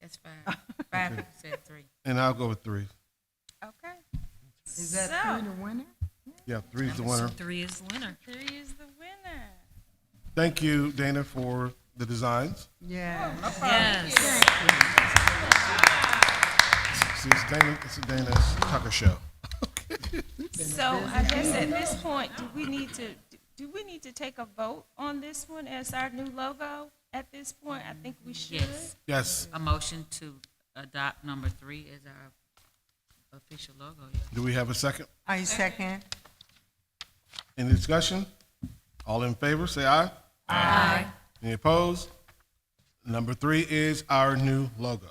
That's 5. 5 people said 3. And I'll go with 3. Okay. Is that So- 3 the winner? Yeah, 3 is the winner. 3 is the winner. 3 is the winner. Thank you, Dana, for the designs. Yeah. Yes. See, it's a Dana Tucker show. So I guess at this point, do we need to take a vote on this one as our new logo? At this point, I think we should. Yes. Yes. A motion to adopt number 3 as our official logo, yeah. Do we have a second? I second. Any discussion? All in favor, say aye. Aye. Any opposed? Number 3 is our new logo.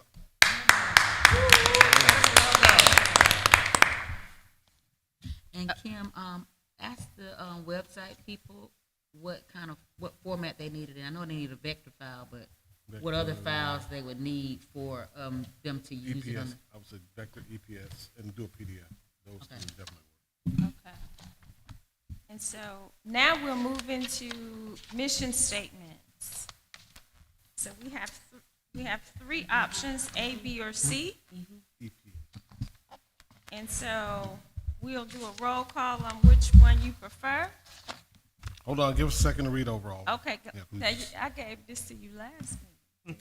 And Kim, ask the website people what format they needed. I know they need a vector file, but what other files they would need for them to use it on EPS, the. I would say vector EPS and do a PDF. Those Okay. two definitely work. Okay. And so now we'll move into mission statements. So we have 3 options, A, B, or C. EPS. And so we'll do a roll call on which one you prefer. Hold on, give us a second to read overall. Okay, Yeah, now, please. I gave this to you last meeting.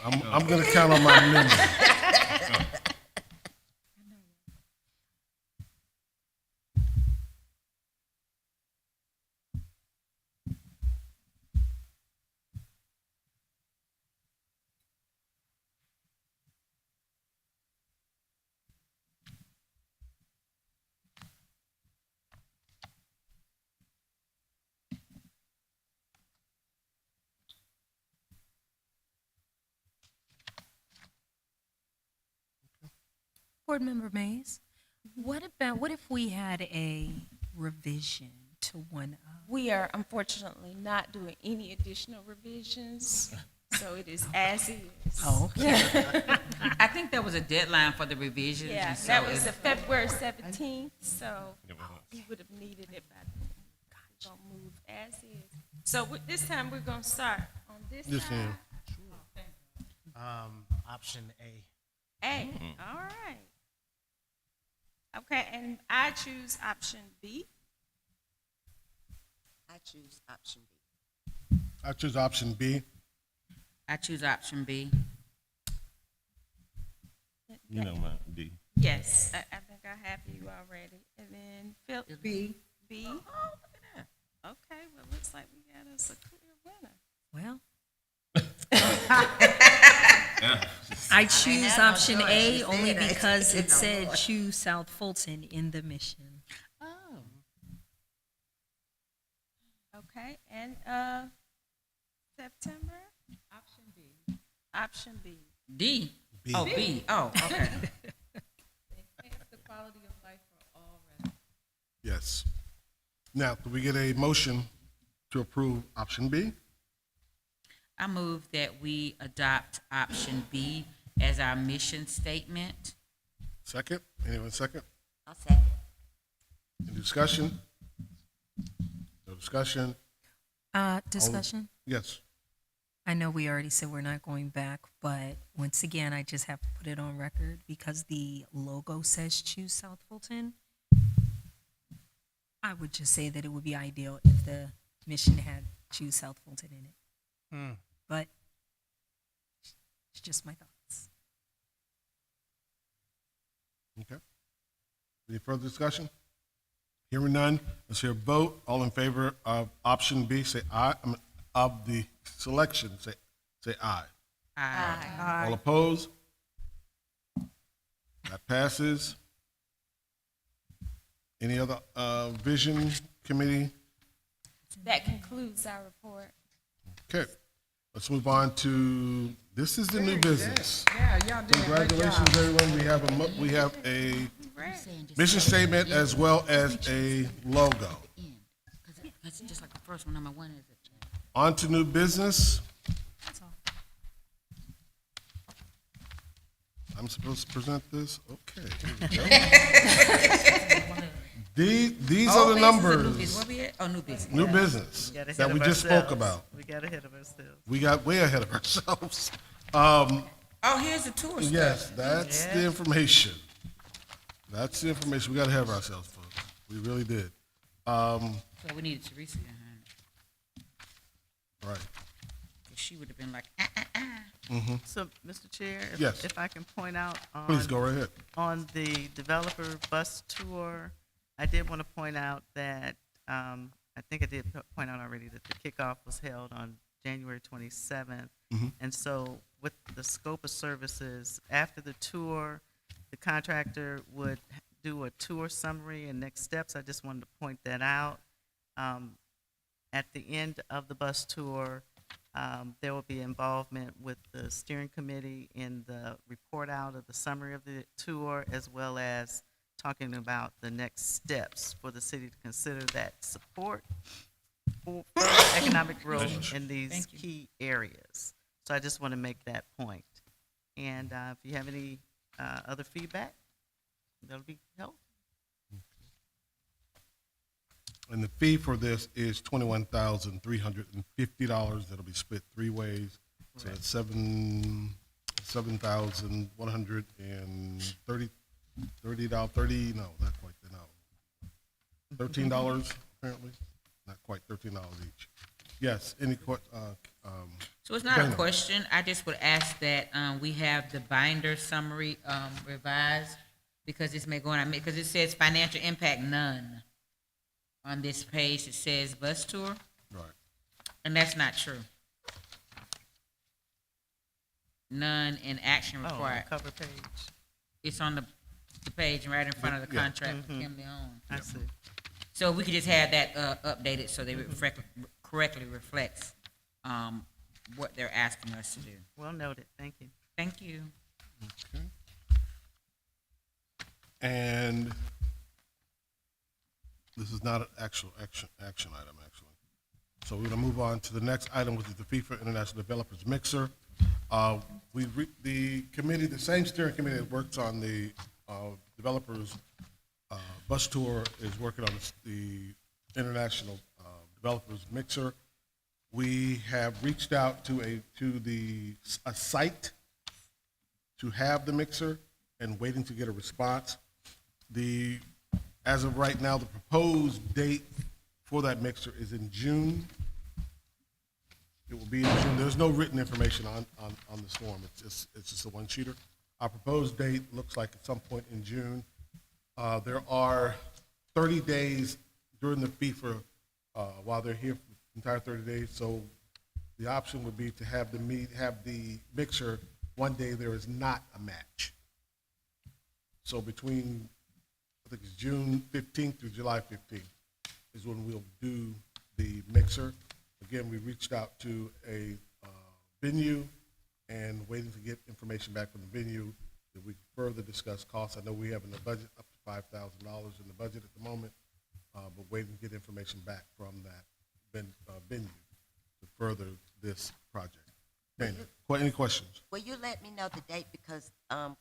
I'm going to count on my memory. Board Member Mays, what if we had a revision to one of? We are unfortunately not doing any additional revisions, so it is as is. Oh, okay. I think there was a deadline for the revisions. Yeah, and so that was if- the February 17th, so we would have needed it by then. We're gonna move as is. So this time, we're gonna start on this This side. end. Option A. A, all right. Okay, and I choose option B. I choose option B. I choose option B. I choose option B. You know my D. Yes, I think I have you already. And then Phil, B. B. Oh, look at that. Okay, well, looks like we got us a clear winner. Well, I choose option A only because it said choose South Fulton in the mission. Oh. Okay, and September? Option B. Option B. D. B. Oh, B. Oh, okay. Enhance the quality of life for all residents. Yes. Now, do we get a motion to approve option B? I move that we adopt option B as our mission statement. Second? Anyone second? I'll second. Any discussion? No discussion? Discussion? Yes. I know we already said we're not going back, but once again, I just have to put it on record because the logo says choose South Fulton. I would just say that it would be ideal if the mission had choose South Fulton in it. But it's just my thoughts. Okay. Any further discussion? Hearing none, let's hear a vote. All in favor of option B, say aye. Of the selection, say aye. Aye. All opposed? That passes. Any other vision committee? That concludes our report. Okay, let's move on to, this is the new business. Yeah, y'all did a good Congratulations, job. everyone. We have a Right. mission statement as well as a logo. Because just like the first one, number 1 is it. On to new business. That's all. I'm supposed to present this? Okay. Here we go. One of- These Old are the business or new numbers. business? Where we at? Oh, new business. New business We got ahead that we of just spoke ourselves. about. We got ahead of ourselves. We got way ahead of ourselves. Oh, here's the tour stuff. Yes, that's the Yeah. information. That's the information. We got ahead of ourselves, folks. We really did. So we needed Teresa behind it, Right. 'cause she would have been like, So, Mr. Chair, Yes. if I can point out Please go right ahead. on the developer bus tour, I did want to point out that, I think I did point out already that the kickoff was held on January 27th. And so with the scope of services, after the tour, the contractor would do a tour summary and next steps. I just wanted to point that out. At the end of the bus tour, there will be involvement with the steering committee in the report out of the summary of the tour, as well as talking about the next steps for the city to consider that support for economic growth in these Thank you. key areas. So I just want to make that point. And if you have any other feedback, that'll be helpful. And the fee for this is $21,350. That'll be split three ways. So Right. it's $7,130, no, not quite, no. $13 apparently, not quite $13 each. Yes, any so it's not a Dana. question. I just would ask that we have the binder summary revised, because this may go on, because it says financial impact none. On this page, it says bus tour, right. and that's not true. None in action Oh, required. the cover page. It's on the page right in front of the Yeah. contract with Kim Leon. I see. So we could just have that updated so they correctly reflects what they're asking us to do. Well noted. Thank you. Thank you. Okay. And this is not an actual action item, actually. So we're gonna move on to the next item, which is the fee for International Developers Mixer. The committee, the same steering committee that works on the developers bus tour is working on the International Developers Mixer. We have reached out to a site to have the mixer and waiting to get a response. As of right now, the proposed date for that mixer is in June. It will be in June. There's no written information on this form. It's just a one-sheeter. Our proposed date looks like at some point in June. There are 30 days during the FIFA while they're here for the entire 30 days. So the option would be to have the mixer one day there is not a match. So between, I think it's June 15th through July 15th is when we'll do the mixer. Again, we reached out to a venue and waiting to get information back from the venue that we can further discuss costs. I know we have in the budget up to $5,000 in the budget at the moment, but waiting to get information back from that venue to further this project. Dana, any questions? Will you let me know the date, because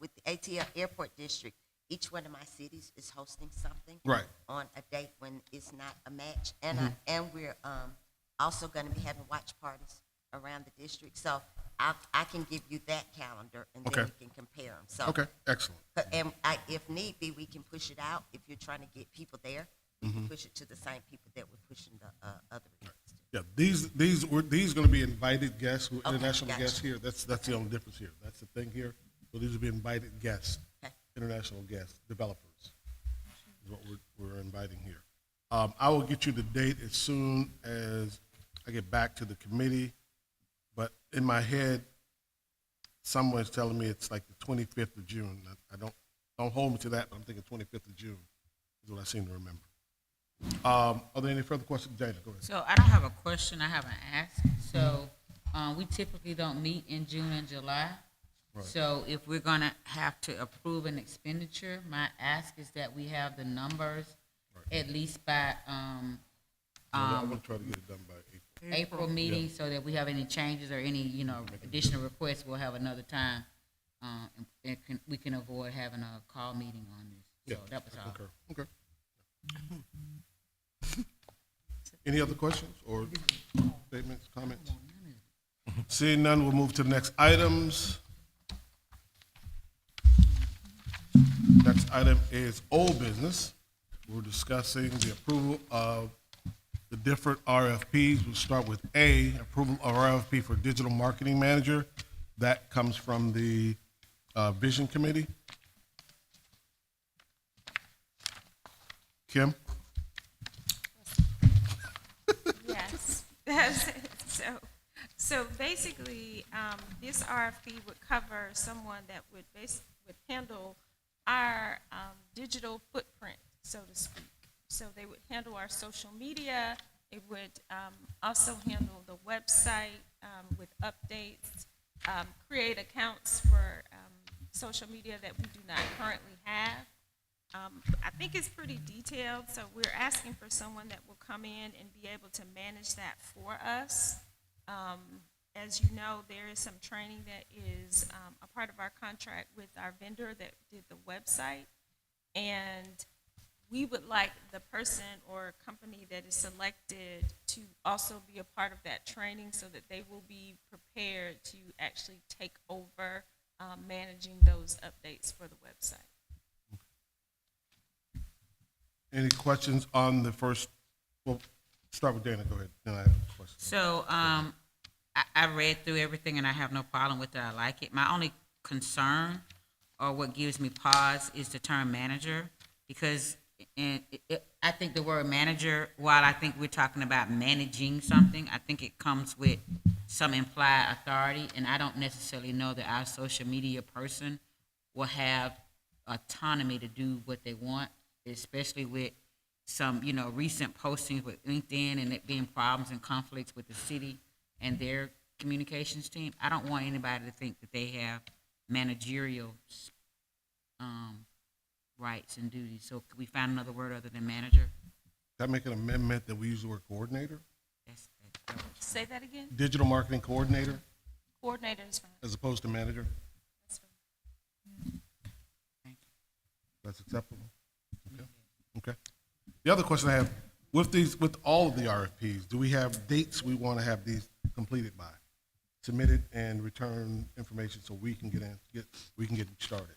with the ATL Airport District, each one of my cities is hosting something. Right. On a date when it's not a match, and we're also going to be having watch parties around the district. So I can give you that calendar, and then Okay. we can compare them. So Okay, excellent. and if need be, we can push it out. If you're trying to get people there, we can push it to the same people that we're pushing the other events to. Yeah, these going to be invited guests, Okay, international gotcha. guests here. That's the only difference here. That's the thing here. So these will be invited guests, Okay. international guests, developers, is what we're inviting here. I will get you the date as soon as I get back to the committee, but in my head, someone's telling me it's like the 25th of June. I don't hold me to that, but I'm thinking 25th of June is what I seem to remember. Are there any further questions? Dana, go ahead. So I don't have a question, I have an ask. So we typically don't meet in June and July. Right. So if we're gonna have to approve an expenditure, my ask is that we have the numbers at least by, I'm going to try to get it done by April. April meeting, so that we have any changes or any, additional requests, we'll have another time. We can avoid having a call meeting on this. So that was all. Okay. Any other questions or statements, comments? Seeing none, we'll move to the next items. Next item is old business. We're discussing the approval of the different RFPs. We'll start with A, approval of RFP for digital marketing manager. That comes from the Vision Committee. Kim? Yes. So basically, this RFP would cover someone that would handle our digital footprint, so to speak. So they would handle our social media. It would also handle the website with updates, create accounts for social media that we do not currently have. I think it's pretty detailed, so we're asking for someone that will come in and be able to manage that for us. As you know, there is some training that is a part of our contract with our vendor that did the website. And we would like the person or company that is selected to also be a part of that training so that they will be prepared to actually take over managing those updates for the website. Any questions on the first? Well, start with Dana. Go ahead. Then I have a question. So, I read through everything and I have no problem with it. I like it. My only concern, or what gives me pause, is the term manager, because I think the word manager, while I think we're talking about managing something, I think it comes with some implied authority, and I don't necessarily know that our social media person will have autonomy to do what they want, especially with some, recent postings with LinkedIn and it being problems and conflicts with the city and their communications team. I don't want anybody to think that they have managerial rights and duties. So could we find another word other than manager? That make an amendment that we use the word coordinator? Say that again? Digital marketing coordinator Coordinator is fine. as opposed to manager? That's fine. That's acceptable? Okay. The other question I have, with all of the RFPs, do we have dates we want to have these completed by? Submitted and return information so we can get started,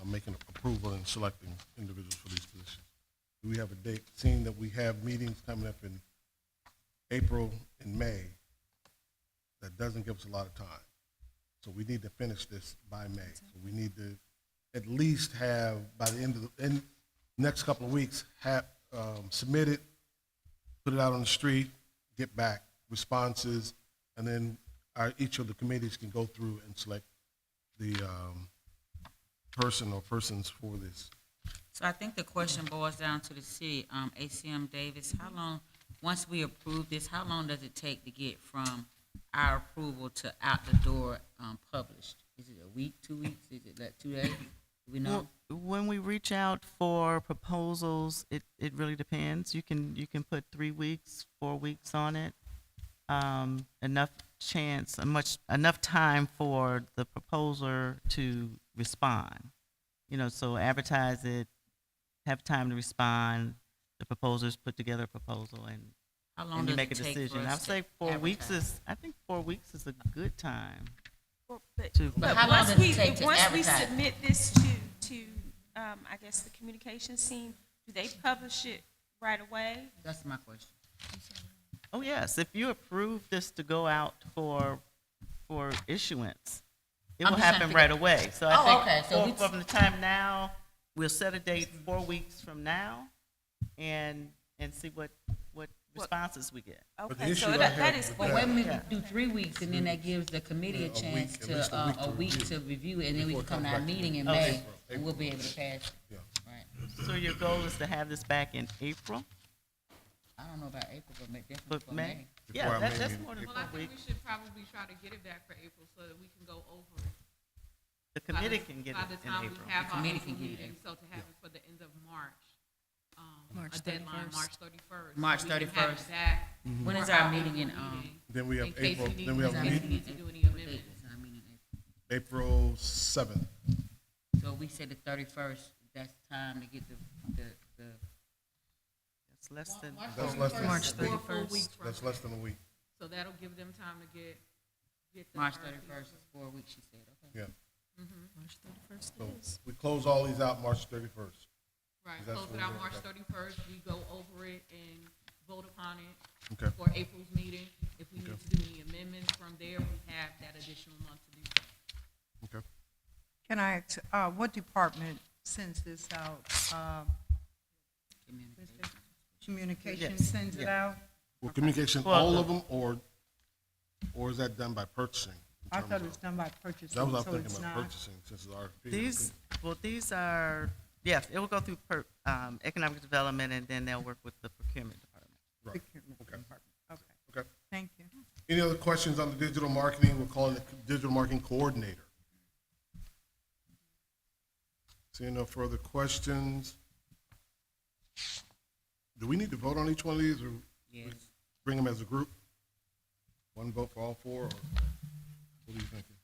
making approval and selecting individuals for these positions. Do we have a date, seeing that we have meetings coming up in April and May? That doesn't give us a lot of time. So we need to finish this by May. So we need to at least have, by the end of the next couple of weeks, have submit it, put it out on the street, get back responses, and then each of the committees can go through and select the person or persons for this. So I think the question boils down to the city. ACM Davis, how long, once we approve this, how long does it take to get from our approval to out the door published? Is it a week, 2 weeks? Is it like 2 days? Do we know? When we reach out for proposals, it really depends. You can put 3 weeks, 4 weeks on it. Enough time for the proposer to respond. So advertise it, have time to respond. The proposers put together a proposal, How long and you does make a it take decision. for I'd us say to 4 weeks advertise? I think 4 weeks is a good time. But how long does it take to once we advertise? submit this to I guess the communications team, do they publish it right away? That's my question. Oh, yes, if you approve this to go out for issuance, it I'm will just trying to happen figure- right away. So Oh, I okay, so think from the time now, we'll set a date 4 weeks from now and see what responses we get. the Okay, issue so I that have is with But quick. wait a minute, Yeah. we do 3 weeks, and then that gives the committee a chance at least a week to, to a week review. to review it, and then we Before can come it to comes our back to meeting in you. May, April. and we'll be able to pass it. Yeah. Right. So your goal is to have this back in April? I don't know about April, but definitely But for May? May. Yeah, Before our that's meeting. more than Well, I 4 think we weeks. should probably try to get it back for April so that we can go over it. The committee can get By it the in time April. we have The our committee April can get it meeting, so to have it for the end of March. a deadline, March 31st. March So we can have 31st. that When for is our our meeting in, meeting, Then we have in case April, we then we have in case we meeting, need to do any what date amendments. is our meeting in April? April 7th. So we said the 31st, that's time to get the, It's less than, That's less than, March Four full weeks from that's now. less than a week, So that'll give them time to get the March RFP. 31st is 4 weeks, she said, okay. yeah. March 31st So it is. we close all these out March 31st. Right, That's close what it out we're March gonna- 31st, we go over it and vote upon it Okay, for April's meeting. If we need to do any amendments from there, we have that additional month to do so. okay. Can I ask, what department sends this out? Communication. Communication Yes, sends it yeah. out? Well, communication, Well, all the- of them, or is that done by purchasing? in I terms thought it of- was done by purchasing, That was, I was so thinking it's about not. purchasing, since it's RFP. these are, yes, it will go through economic development, and then they'll work with the procurement department. Right, Procurement okay, department. Okay, okay. thank you. Any other questions on the digital marketing? We're calling it digital marketing coordinator. Seeing no further questions. Do we need to vote on each one of these, or Yes. bring them as a group? One vote for all four, or what are you thinking?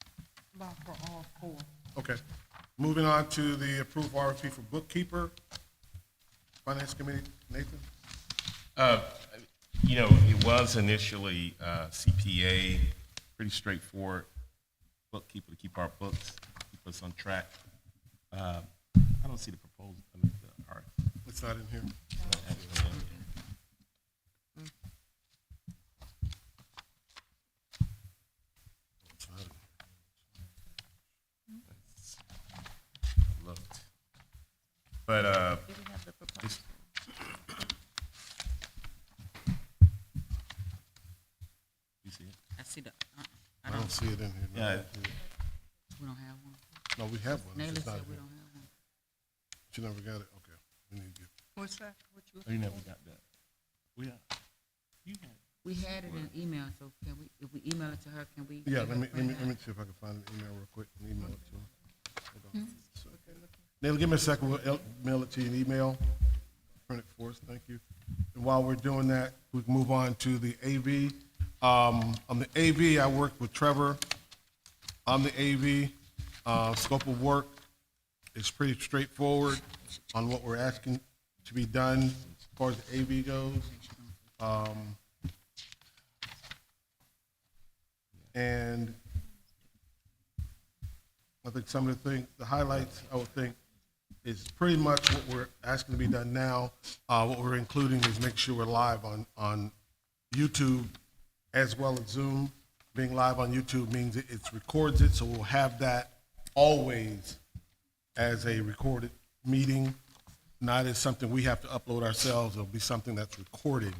About for all four. Okay. Moving on to the approved RFP for bookkeeper. Finance Committee, Nathan? You know, it was initially CPA, pretty straightforward bookkeeper to keep our books, keep us on track. I don't see the proposal, I mean, the RFP. It's not in here. It's not in here. Looked. But, Do we have the proposal? it's, you see it? I see the, I don't see it in here. No, Yeah. we don't have one. No, we have one. It's Naylor just not said in we here. don't have one. You never got it? Okay. We need to get, What's that? What you Oh, you never got that? We got, you had it. We had it in email, so can we, if we email it to her, can we? yeah, give her let me printout? see if I can find an email real quick and email it to her. Hold on. Naylor, give me a second. We'll mail it to you in email. Print it for us. Thank you. And while we're doing that, we can move on to the AV. On the AV, I worked with Trevor on the AV. Scope of work is pretty straightforward on what we're asking to be done as far as the AV goes. And I think some of the things, the highlights, I would think, is pretty much what we're asking to be done now. What we're including is make sure we're live on YouTube as well as Zoom. Being live on YouTube means it records it, so we'll have that always as a recorded meeting, not as something we have to upload ourselves. It'll be something that's recorded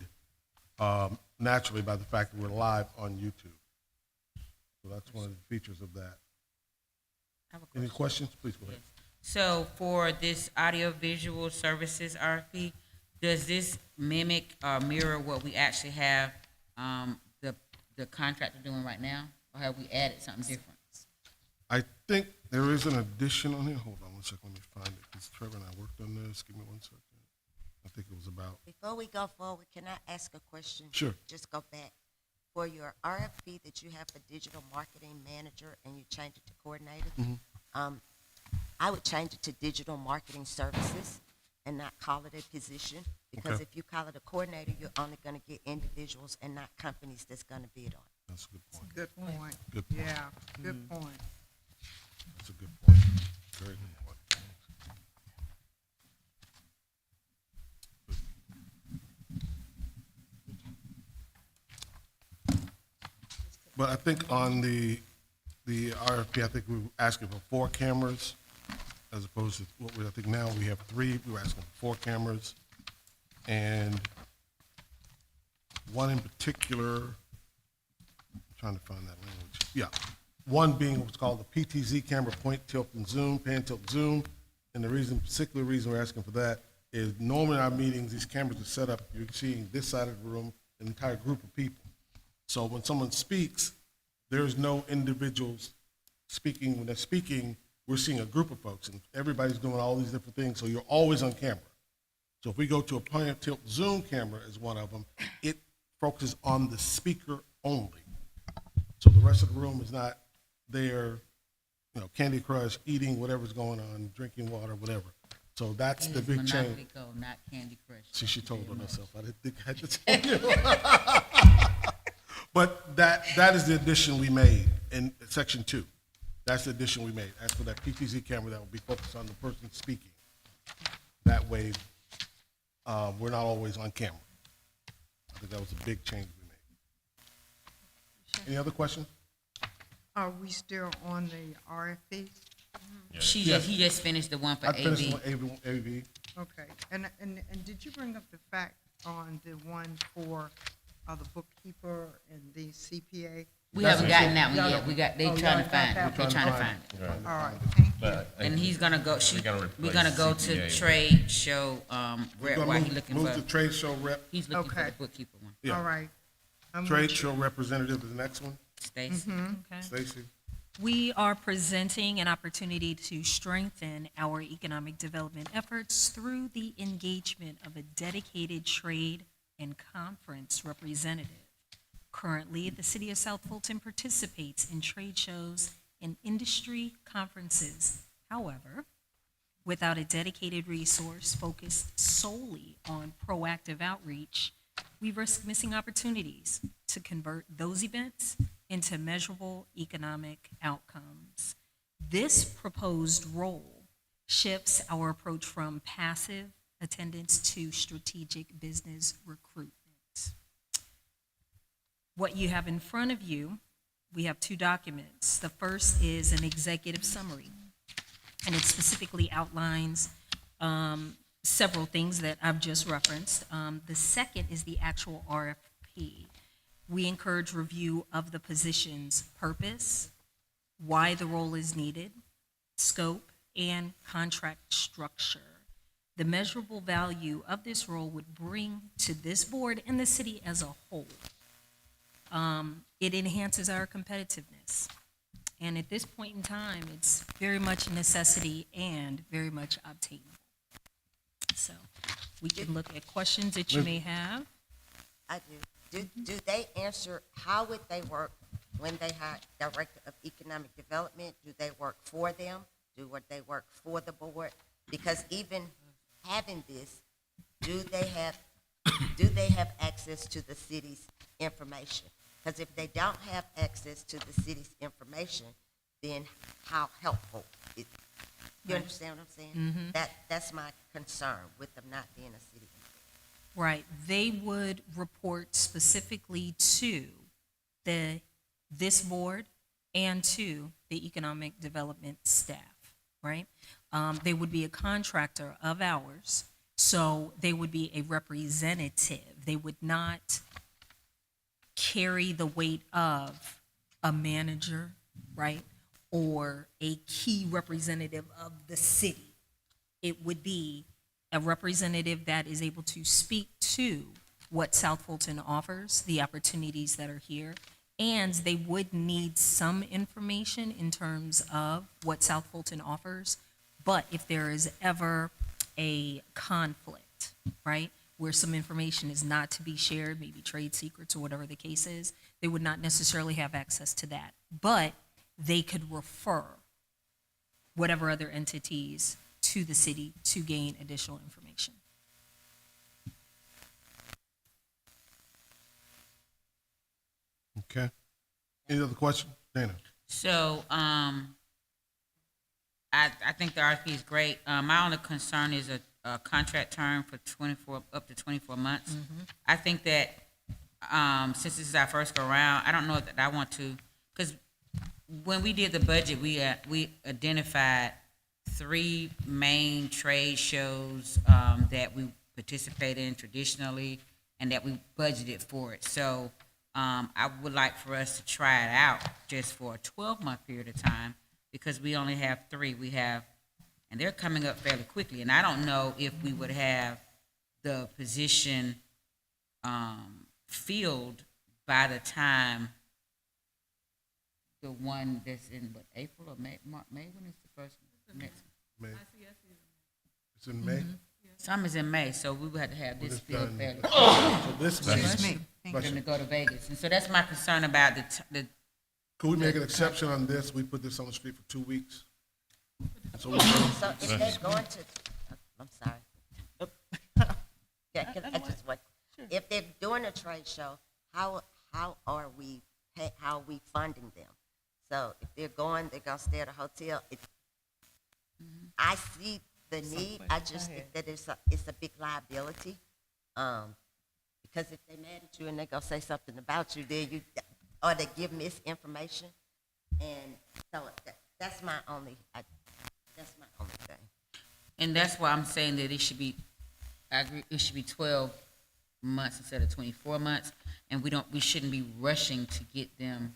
naturally by the fact that we're live on YouTube. So that's one of the features of that. I have a Any question. questions? Please go ahead. So for this audiovisual services RFP, does this mimic or mirror what we actually have, the contractor doing right now? Or have we added something different? I think there is an addition on here. Hold on one second, let me find it, because Trevor and I worked on this. Give me 1 second. I think it was about, Before we go forward, can I ask a question? Sure. Just go back. For your RFP that you have for digital marketing manager and you change it to coordinator, I would change it to digital marketing services and not call it a position. Because Okay. if you call it a coordinator, you're only gonna get individuals and not companies that's gonna bid on it. that's a good point. Good point. Good point. Yeah, good point. That's a good point. Very good point. But I think on the RFP, I think we were asking for 4 cameras as opposed to what I think now we have 3. We were asking for 4 cameras. And one in particular, I'm trying to find that language. Yeah. One being what's called the PTZ camera, point, tilt, and zoom, pan, tilt, zoom. And the particular reason we're asking for that is normally in our meetings, these cameras are set up, you're seeing this side of the room, an entire group of people. So when someone speaks, there's no individuals speaking. When they're speaking, we're seeing a group of folks, and everybody's doing all these different things, so you're always on camera. So if we go to a planar tilt zoom camera as one of them, it focuses on the speaker only. So the rest of the room is not there, Candy Crush, eating whatever's going on, drinking water, whatever. So that's the big change. Monopoly Go, not Candy Crush. See, she told on herself. I didn't think I had to tell you. But that is the addition we made in section 2. That's the addition we made. As for that PTZ camera, that will be focused on the person speaking. That way, we're not always on camera. I think that was a big change we made. Any other questions? Are we still on the RFP? He just finished the one for I finished AV. one AV. Okay, and did you bring up the fact on the one for the bookkeeper and the CPA? We haven't gotten that one yet. They Oh, trying y'all to got find that it. They're one? trying to find it. All right, thank you. But And he's gonna go, We're gonna we're gonna replace go to CPA. trade show, rep, Gonna while move- he looking Move for, to trade show rep. he's looking for Okay. the bookkeeper one. Yeah. All right. I'm Trade with you. show representative is the next one. Stacy? Okay. Stacy? We are presenting an opportunity to strengthen our economic development efforts through the engagement of a dedicated trade and conference representative. Currently, the city of South Fulton participates in trade shows and industry conferences. However, without a dedicated resource focused solely on proactive outreach, we risk missing opportunities to convert those events into measurable economic outcomes. This proposed role shifts our approach from passive attendance to strategic business recruitment. What you have in front of you, we have 2 documents. The first is an executive summary, and it specifically outlines several things that I've just referenced. The second is the actual RFP. We encourage review of the position's purpose, why the role is needed, scope, and contract structure. The measurable value of this role would bring to this board and the city as a whole. It enhances our competitiveness. And at this point in time, it's very much a necessity and very much obtainable. So we can look at questions that you may have. I do. Do they answer, how would they work when they hire Director of Economic Development? Do they work for them? Do they work for the board? Because even having this, do they have access to the city's information? Because if they don't have access to the city's information, then how helpful is, you understand what I'm saying? That's my concern with them not being a city. Right, they would report specifically to this board and to the economic development staff, right? They would be a contractor of ours, so they would be a representative. They would not carry the weight of a manager, right? Or a key representative of the city. It would be a representative that is able to speak to what South Fulton offers, the opportunities that are here, and they would need some information in terms of what South Fulton offers. But if there is ever a conflict, right, where some information is not to be shared, maybe trade secrets or whatever the case is, they would not necessarily have access to that. But they could refer whatever other entities to the city to gain additional information. Okay. Any other questions? Dana? So, I think the RFP is great. My only concern is a contract term for up to 24 months. I think that, since this is our first go around, I don't know that I want to, because when we did the budget, we identified 3 main trade shows, that we participate in traditionally and that we budgeted for it. So, I would like for us to try it out just for a 12-month period of time, because we only have 3. And they're coming up fairly quickly. And I don't know if we would have the position filled by the time the one that's in, April or May? May, when is the first one? Next. May. It's in May? Some is in May, so we would have to have When this it's bill done. fairly. So this May. Excuse me. For them to go to Vegas, and so that's my concern about the Could we make an exception on this? We put this on the street for 2 weeks? So we So if they're going to, I'm sorry. Yeah, 'cause I just want, if they're doing a trade show, how are we how are we funding them? So if they're gonna stay at a hotel, I see the need, I just think that it's a big liability. Because if they mad at you and they gonna say something about you, or they give misinformation, and so that's my only thing. and that's why I'm saying that it should be, I agree, it should be 12 months instead of 24 months, and we shouldn't be rushing to get them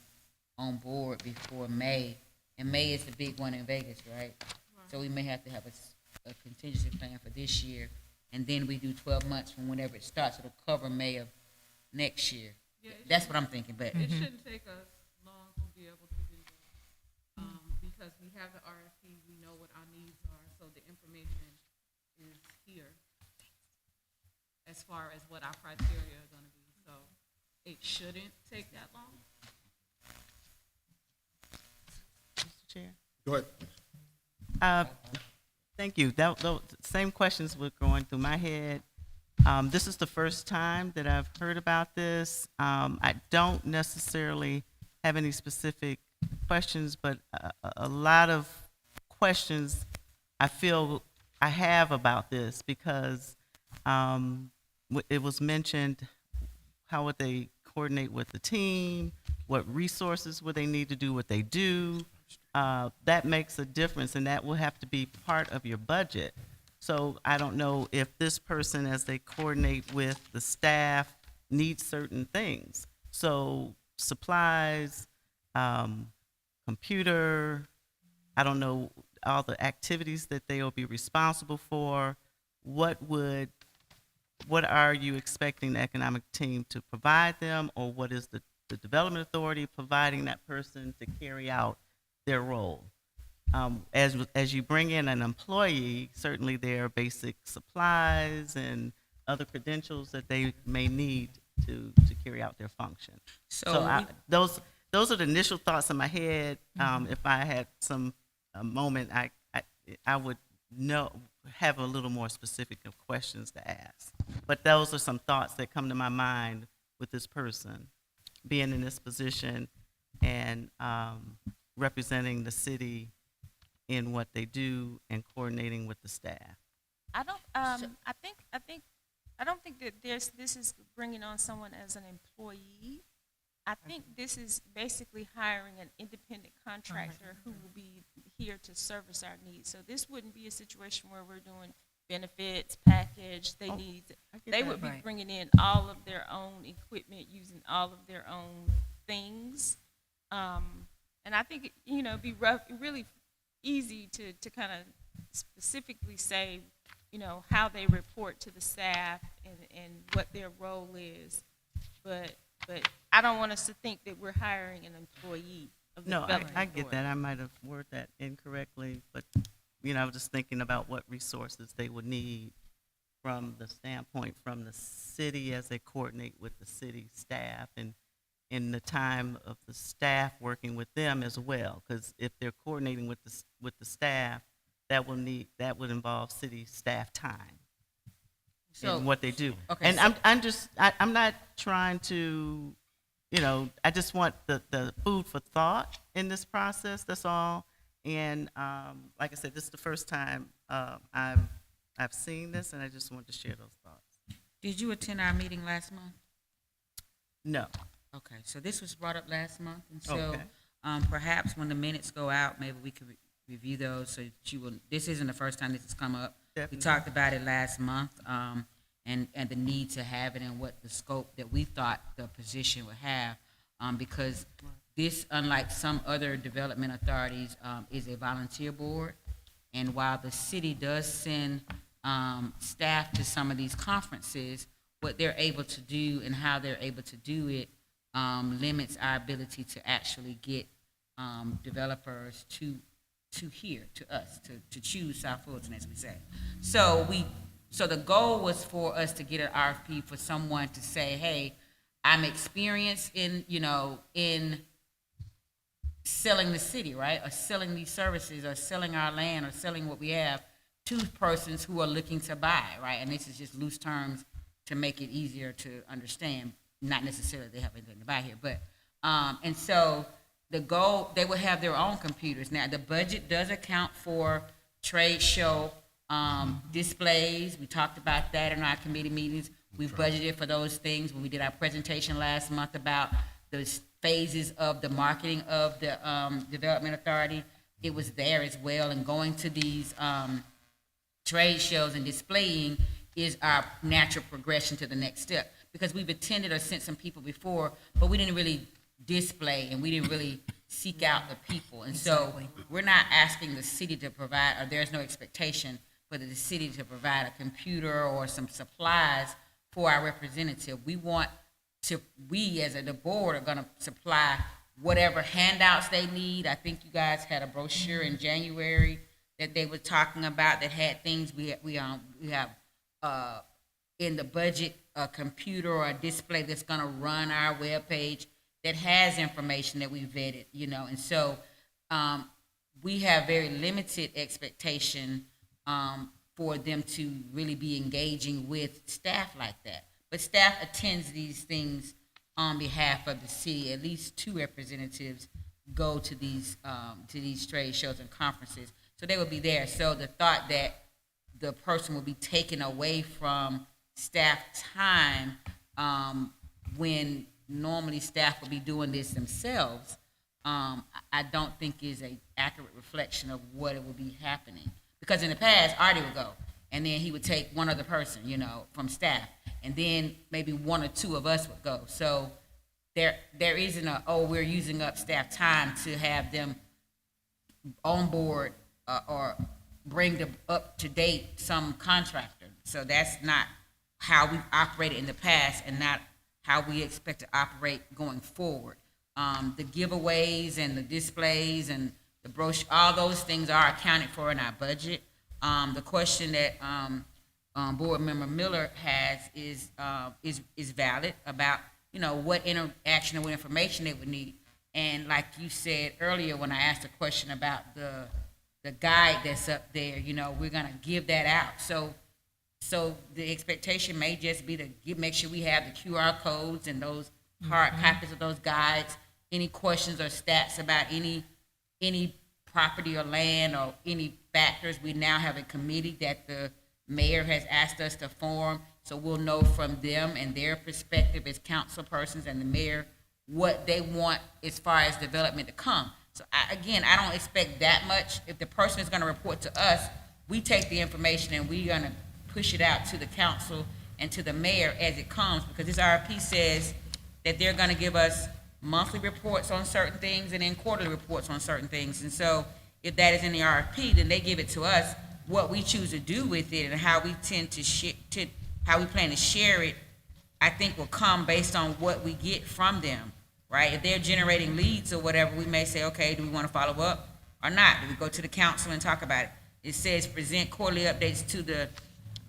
on board before May, and May is the big one in Vegas, right? So we may have to have a contingency plan for this year, and then we do 12 months from whenever it starts, it'll cover May of next year. Yeah, That's what I'm thinking, but, It shouldn't take us long to be able to do that, because we have the RFP, we know what our needs are, so the information is here as far as what our criteria are gonna be, so it shouldn't take that long. Mr. Chair. Go ahead. Thank you. Those same questions were going through my head. This is the first time that I've heard about this. I don't necessarily have any specific questions, but a lot of questions I feel I have about this because it was mentioned, how would they coordinate with the team? What resources would they need to do what they do? That makes a difference, and that will have to be part of your budget. So I don't know if this person, as they coordinate with the staff, needs certain things. So supplies, computer, I don't know, all the activities that they will be responsible for. What are you expecting the economic team to provide them, or what is the development authority providing that person to carry out their role? As you bring in an employee, certainly there are basic supplies and other credentials that they may need to carry out their function. so Those are the initial thoughts in my head. If I had a moment, I would have a little more specific of questions to ask. But those are some thoughts that come to my mind with this person being in this position and representing the city in what they do and coordinating with the staff. I don't, I don't think that this is bringing on someone as an employee. I think this is basically hiring an independent contractor who will be here to service our needs. So this wouldn't be a situation where we're doing benefits, package, I get they that. would be Right. bringing in all of their own equipment, using all of their own things. And I think, it'd be really easy to kind of specifically say, how they report to the staff and what their role is. But I don't want us to think that we're hiring an employee of the No, development I get authority. that. I might have worded that incorrectly, but, I was just thinking about what resources they would need from the standpoint from the city as they coordinate with the city staff and in the time of the staff working with them as well. Because if they're coordinating with the staff, that would involve city staff time So- and what they do. Okay, And so- I'm not trying to, I just want the food for thought in this process, that's all. And, like I said, this is the first time, I've seen this, and I just wanted to share those thoughts. did you attend our meeting last month? No. Okay, so this was brought up last month, and so Okay. perhaps when the minutes go out, maybe we could review those, so that you will, this isn't the first time this has come up. We Definitely. talked about it last month, and the need to have it and what the scope that we thought the position would have, because this, unlike some other development authorities, is a volunteer board, and while the city does send staff to some of these conferences, what they're able to do and how they're able to do it limits our ability to actually get developers to here, to us, to choose South Fulton, as we say. So So the goal was for us to get an RFP for someone to say, hey, I'm experienced in, in selling the city, right? Or selling these services, or selling our land, or selling what we have to persons who are looking to buy, right? And this is just loose terms to make it easier to understand. Not necessarily they have anything to buy here, but, and so the goal, they will have their own computers. Now, the budget does account for trade show displays. We talked about that in our committee meetings. We've budgeted for those things when we did our presentation last month about the phases of the marketing of the Development Authority. It was there as well, and going to these trade shows and displaying is our natural progression to the next step. Because we've attended or sent some people before, but we didn't really display and we didn't really seek out the people. And so we're not asking the city to provide, or there's no expectation for the city to provide a computer or some supplies for our representative. We as the board are gonna supply whatever handouts they need. I think you guys had a brochure in January that they were talking about that had things we have in the budget, a computer or a display that's gonna run our webpage that has information that we vetted, and so we have very limited expectation for them to really be engaging with staff like that. But staff attends these things on behalf of the city. At least 2 representatives go to these trade shows and conferences, so they will be there. So the thought that the person will be taken away from staff time when normally staff will be doing this themselves, I don't think is a accurate reflection of what it will be happening. Because in the past, Artie would go, and then he would take one other person, from staff, and then maybe 1 or 2 of us would go. So there isn't we're using up staff time to have them on board or bring them up to date some contractor. So that's not how we've operated in the past, and not how we expect to operate going forward. The giveaways and the displays and the brochure, all those things are accounted for in our budget. The question that Board Member Miller has is valid about, what interaction and what information they would need. And like you said earlier, when I asked a question about the guide that's up there, we're gonna give that out. So the expectation may just be to make sure we have the QR codes and those hard copies of those guides. Any questions or stats about any property or land or any factors, we now have a committee that the mayor has asked us to form. So we'll know from them and their perspective as council persons and the mayor what they want as far as development to come. So I don't expect that much. If the person is gonna report to us, we take the information and we're gonna push it out to the council and to the mayor as it comes, because this RFP says that they're gonna give us monthly reports on certain things and then quarterly reports on certain things. And so if that is in the RFP, then they give it to us. What we choose to do with it and how we tend to how we plan to share it, I think will come based on what we get from them, right? If they're generating leads or whatever, we may say, okay, do we want to follow up or not? Do we go to the council and talk about it? It says present quarterly updates to the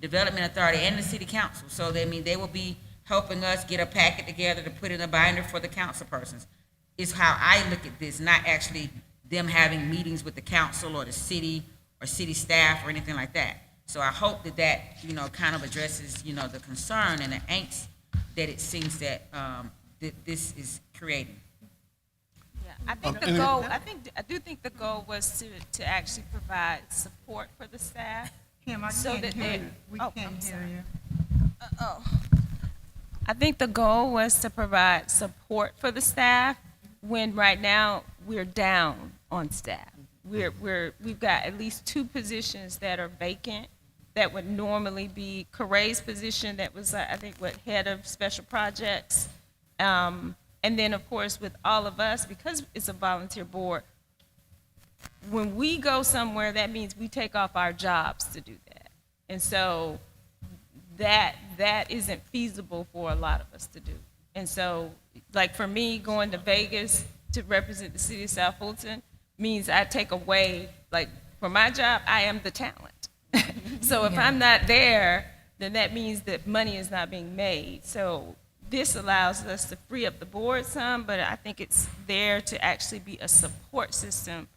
Development Authority and the City Council. So they will be helping us get a packet together to put in a binder for the council persons. Is how I look at this, not actually them having meetings with the council or the city or city staff or anything like that. So I hope that kind of addresses, the concern and the angst that it seems that this is creating. Yeah, I think the goal, I do think the goal was to actually provide support for the staff. Kim, I So can't that hear they- you. We oh, can't I'm hear sorry. you. I think the goal was to provide support for the staff when right now we're down on staff. We've got at least 2 positions that are vacant that would normally be Corray's position that was, I think, head of special projects. And then, of course, with all of us, because it's a volunteer board, when we go somewhere, that means we take off our jobs to do that. And so that isn't feasible for a lot of us to do. And so, like for me, going to Vegas to represent the city of South Fulton means I take away, like for my job, I am the talent. So if Yeah. I'm not there, then that means that money is not being made. So this allows us to free up the board some, but I think it's there to actually be a support system,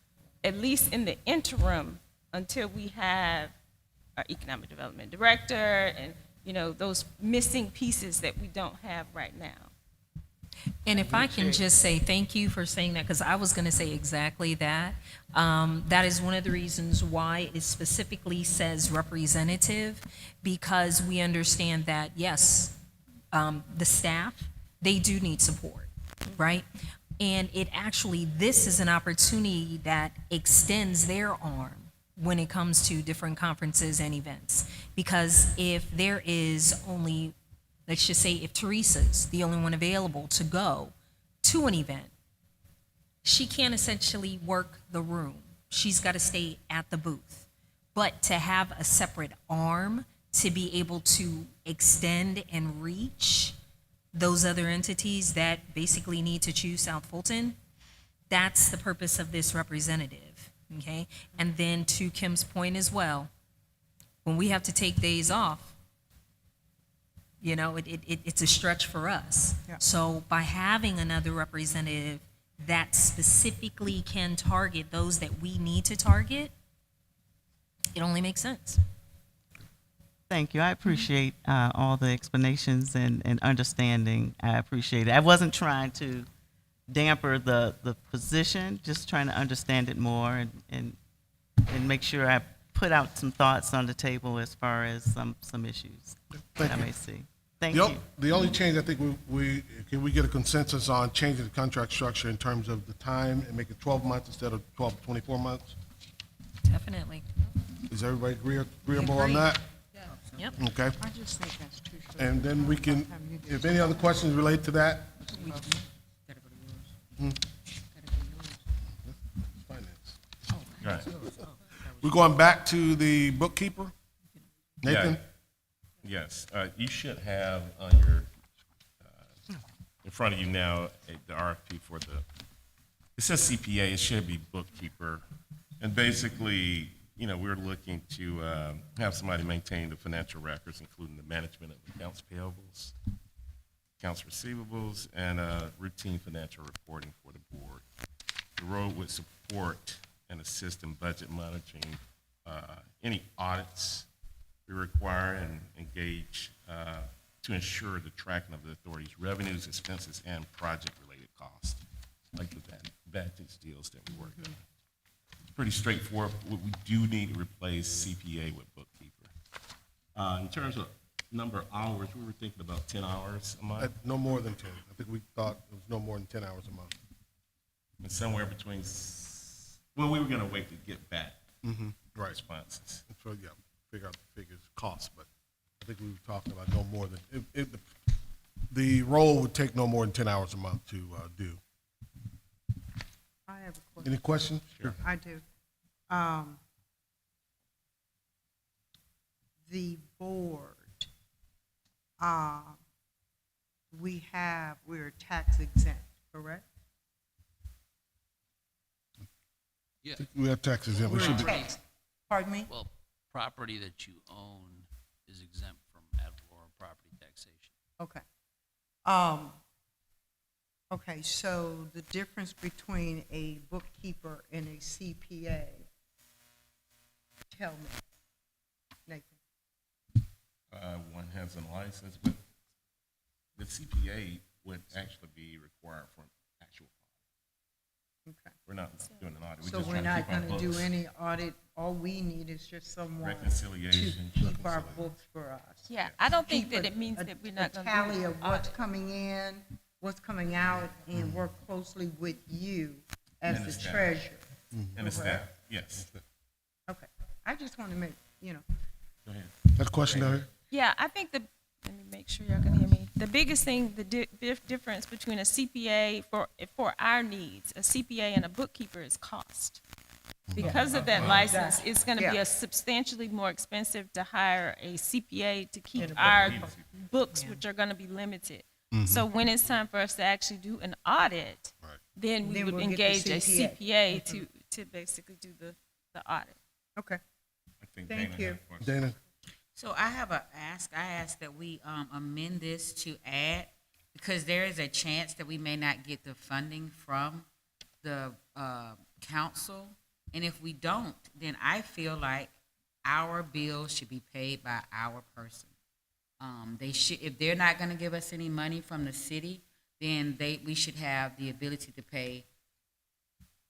at least in the interim, until we have our economic development director and, those missing pieces that we don't have right now. And if I can just say thank you for saying that, because I was going to say exactly that. That is one of the reasons why it specifically says representative, because we understand that, yes, the staff, they do need support, right? And this is an opportunity that extends their arm when it comes to different conferences and events. Because if there is only, let's just say if Teresa's the only one available to go to an event, she can't essentially work the room. She's got to stay at the booth. But to have a separate arm to be able to extend and reach those other entities that basically need to choose South Fulton, that's the purpose of this representative, okay? And then to Kim's point as well, when we have to take days off, it's a stretch for us. Yeah. So by having another representative that specifically can target those that we need to target, it only makes sense. Thank you. I appreciate all the explanations and understanding. I appreciate it. I wasn't trying to damper the position, just trying to understand it more and make sure I put out some thoughts on the table as far as some issues that I may see. Thank you. The only change I think can we get a consensus on changing the contract structure in terms of the time and make it 12 months instead of 12 to 24 months? Definitely. Is everybody agreeable on Agree. that? Yep. Okay. I just think that's too short. And then we can, if any other questions relate to that? Finance. Right. We're going back to the bookkeeper? Nathan? Yes, you should have on your, in front of you now, the RFP for it says CPA, it should be bookkeeper. And basically, we're looking to have somebody maintain the financial records, including the management of accounts payables, accounts receivables, and routine financial reporting for the board. The role would support and assist in budget monitoring, any audits we require, and engage to ensure the tracking of the authority's revenues, expenses, and project-related costs, like the Vantage deals that we work on. Pretty straightforward. We do need to replace CPA with bookkeeper. In terms of number of hours, we were thinking about 10 hours a month, No more than 10. I think we thought it was no more than 10 hours a month. and somewhere between, we were gonna wait to get back Right. responses. So, yeah, figure out the figures, cost, but I think we were talking about no more than, the role would take no more than 10 hours a month to do. I have a question. Any questions? Sure. I do. The board, we're tax exempt, correct? Yeah, We have taxes in, we should be, Pardon me? well, property that you own is exempt from ad valorem property taxation. Okay. Okay, so the difference between a bookkeeper and a CPA, tell me, Nathan. One has a license, but the CPA would actually be required for actual audit. Okay. We're not doing an audit. So just we're trying to not keep our gonna do books. any audit, all we need is just someone to Reconciliation. keep our books for us. Yeah, I don't think Keep that it means a- that we're not a going to tally do of an what's audit. coming in, what's coming out, and work closely with you as And the the staff. treasurer. And it's that, yes. Okay, I just want to make, Go ahead. that question down here? Yeah, I think let me make sure y'all can hear me. The biggest thing, the difference between a CPA for our needs, a CPA and a bookkeeper is cost. Because of that license, it's gonna be Yeah. a substantially more expensive to hire a CPA to keep And a our bookkeeper. books, which are gonna be limited. So when it's time for us to actually do an audit, Right. then we Then would we'll get the engage a CPA. CPA to basically do the audit. okay. think Thank Dana had you. a question. Dana? So I have a ask. I ask that we amend this to add, because there is a chance that we may not get the funding from the council. And if we don't, then I feel like our bills should be paid by our person. They should, if they're not gonna give us any money from the city, then we should have the ability to pay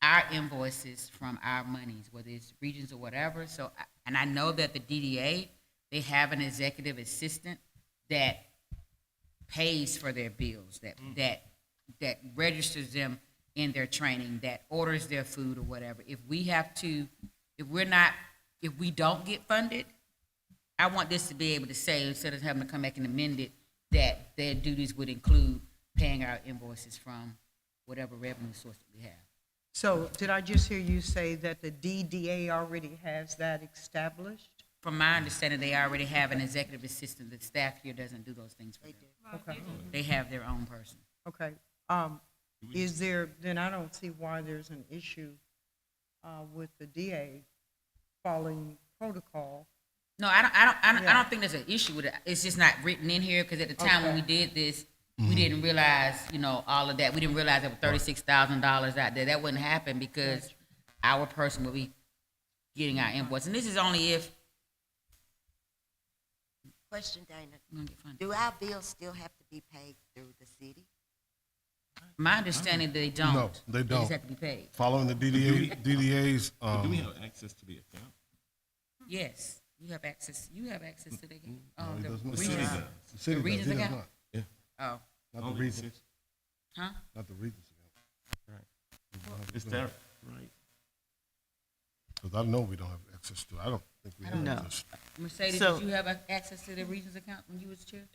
our invoices from our monies, whether it's regions or whatever. So, and I know that the DDA, they have an executive assistant that pays for their bills, that registers them in their training, that orders their food or whatever. If we don't get funded, I want this to be able to say, instead of having to come back and amend it, that their duties would include paying our invoices from whatever revenue source that we have. So did I just hear you say that the DDA already has that established? From my understanding, they already have an executive assistant. The staff here doesn't do those things for them. Okay, They have their own person. okay. Is there, then I don't see why there's an issue with the DA following protocol. No, I Yeah. don't think there's an issue with it. It's just not written in here, because at the time when we did this, we didn't realize, all of that. We didn't realize there were $36,000 out there. That wouldn't happen because our person would be getting our invoice. And this is only if Question, Dana. we're gonna get funded. Do our bills still have to be paid through the city? My understanding, they don't. No, they They don't. just have to be paid. Following the DDA's, Do we have access to the account? Yes, you have access to the, no, he the does not. The city regions. does. The city does, regions he does account? not. Oh, Not the Only regions, city. huh? not the regions. Is that right? Because I know we don't have access to it. I don't think we have No. access. Mercedes, So- did you have access to the regions account when you was chair?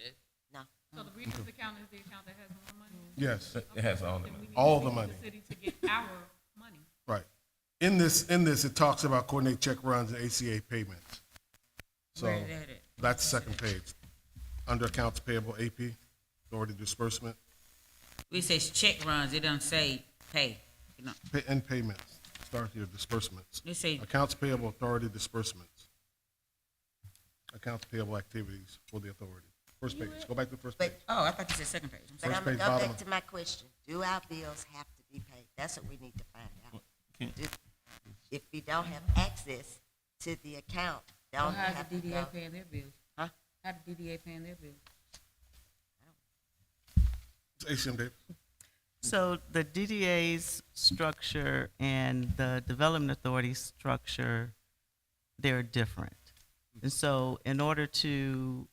So the regions account is the account that has more money? Yes, It has all the Then we money. need All to the speak to money. city to get our money. right. In this, it talks about coordinate check runs and ACA payments. So Where is that at? that's the second page. Under accounts payable, AP, authority disbursement, It says check runs, it doesn't say pay. and payments. Start here, disbursements. It say, Accounts payable, authority disbursements. Accounts payable activities for the authority. First page, go back to the first page. But, oh, I thought you said second page. I'm but sorry. First I'm gonna page, go bottom. back to my question. Do our bills have to be paid? That's what we need to find out. Can't- If we don't have access to the account, Well, don't we how's have the to DDA go? paying their bills? Huh? How the DDA paying their bills? It's ACM, Dave. So the DDA's structure and the Development Authority structure, they're different. And so in order to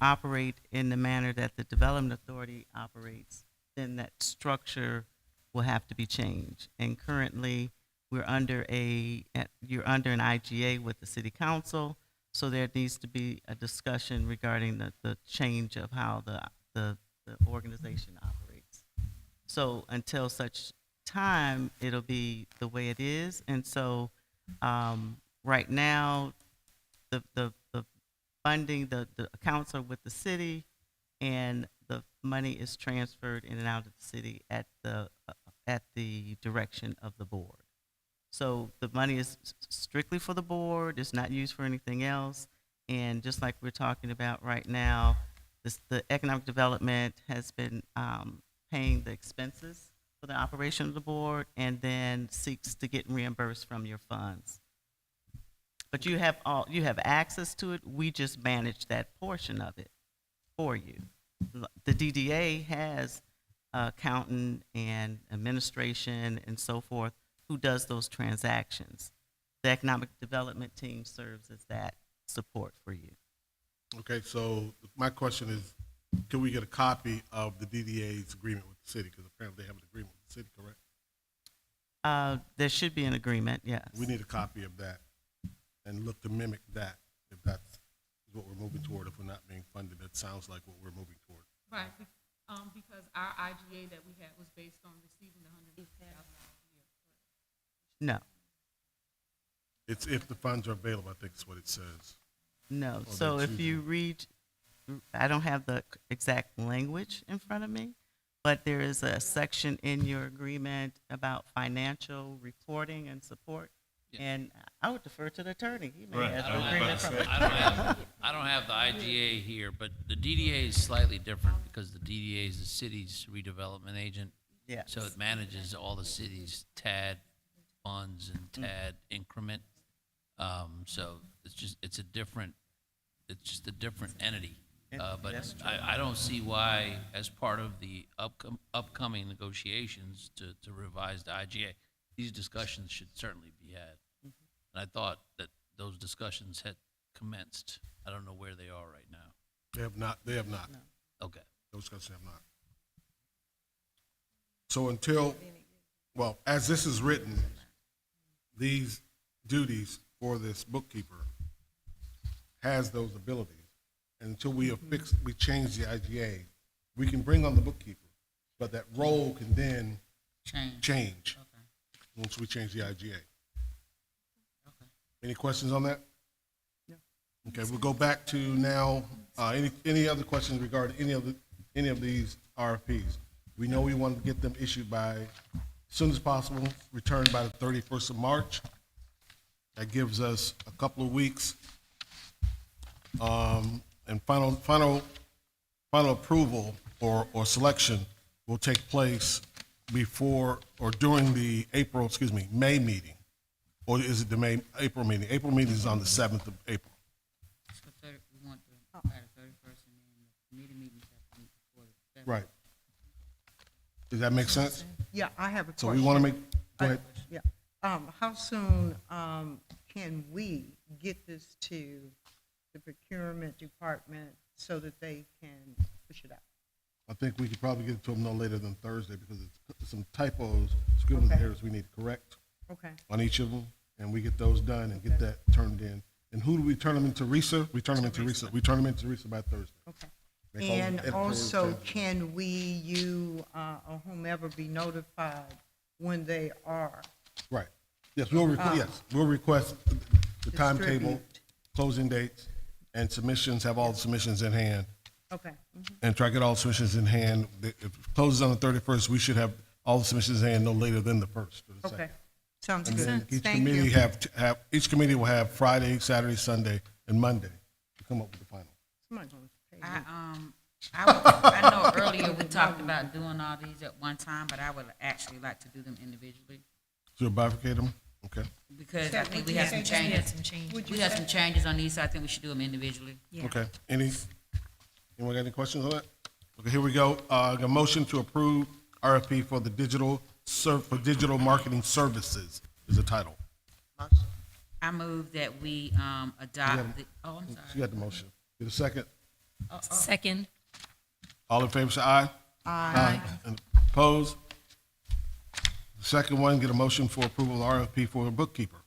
operate in the manner that the Development Authority operates, then that structure will have to be changed. And currently, you're under an IGA with the City Council, so there needs to be a discussion regarding the change of how the organization operates. So until such time, it'll be the way it is. And so right now, the funding, the accounts are with the city, and the money is transferred in and out of the city at the direction of the board. So the money is strictly for the board, it's not used for anything else. And just like we're talking about right now, the economic development has been paying the expenses for the operation of the board, and then seeks to get reimbursed from your funds. But you have access to it, we just manage that portion of it for you. The DDA has accountant and administration and so forth who does those transactions. The economic development team serves as that support for you. Okay, so my question is, can we get a copy of the DDA's agreement with the city? Because apparently they have an agreement with the city, correct? There should be an agreement, yes. We need a copy of that and look to mimic that, if that's what we're moving toward. If we're not being funded, that sounds like what we're moving toward. Right, because our IGA that we had was based on receiving $150,000 a year. No, It's if the funds are available, I think is what it says. no. Oh, So that's if you read, I don't have the exact language in front of me, but there is a section in your agreement about financial reporting and support. And I would defer to the attorney. He may Right. have I was agreement about to from say. I don't have the IGA here, but the DDA is slightly different because the DDA is the city's redevelopment agent. Yes. So it manages all the city's TAD funds and TAD increment. So it's just a different entity. But That's true. I don't see why, as part of the upcoming negotiations to revise the IGA, these discussions should certainly be had. And I thought that those discussions had commenced. I don't know where they are right now. They have not. Okay. Those discussions have not. So until, well, as this is written, these duties for this bookkeeper has those abilities. And until we have we change the IGA, we can bring on the bookkeeper, but that role can then change Okay. once we change the IGA. Okay. Any questions on that? No. Okay, we'll go back to now, any other questions regarding any of these RFPs? We know we want to get them issued by, as soon as possible, returned by the 31st of March. That gives us a couple of weeks. And final approval or selection will take place before or during the May meeting. Or is it the April meeting? April meeting is on the 7th of April. So we want to add a 31st and then the meetings have to meet before the 7th. Right. Does that make sense? Yeah, I have a So question. we want to go ahead. Yeah. How soon, can we get this to the procurement department so that they can push it out? I think we could probably get it to them no later than Thursday because it's some typos, scribbling Okay. errors we need to correct Okay. on each of them, and we get those done and get that turned in. And who do we turn them into, Risa? We turn them into Risa. We turn them into Risa by Thursday. Okay. Make all the And editorial also, changes. can we, you, or whomever be notified when they are? Right. Yes, we'll request the timetable, Distribute. closing dates, and submissions, have all the submissions in hand, Okay. and try to get all the submissions in hand. If it closes on the 31st, we should have all the submissions in hand no later than the 1st or the 2nd. Okay. Sounds And good. then each Thank committee you. each committee will have Friday, Saturday, Sunday, and Monday to come up with the final. Somebody gonna pay me. I know earlier we talked about doing all these at one time, but I would actually like to do them individually So you'll bifurcate them? Okay. because I think we have some We had changes. some changes. We have some changes on these, so I think we should do them individually. Yeah. Okay. Anyone got any questions on that? Okay, here we go. A motion to approve RFP for the digital marketing services is the title. Motion. I move that we adopt the, oh, I'm You sorry. got the motion. Get a second? Second. All in favor, say aye. Aye. And opposed? The second one, get a motion for approval of RFP for a bookkeeper.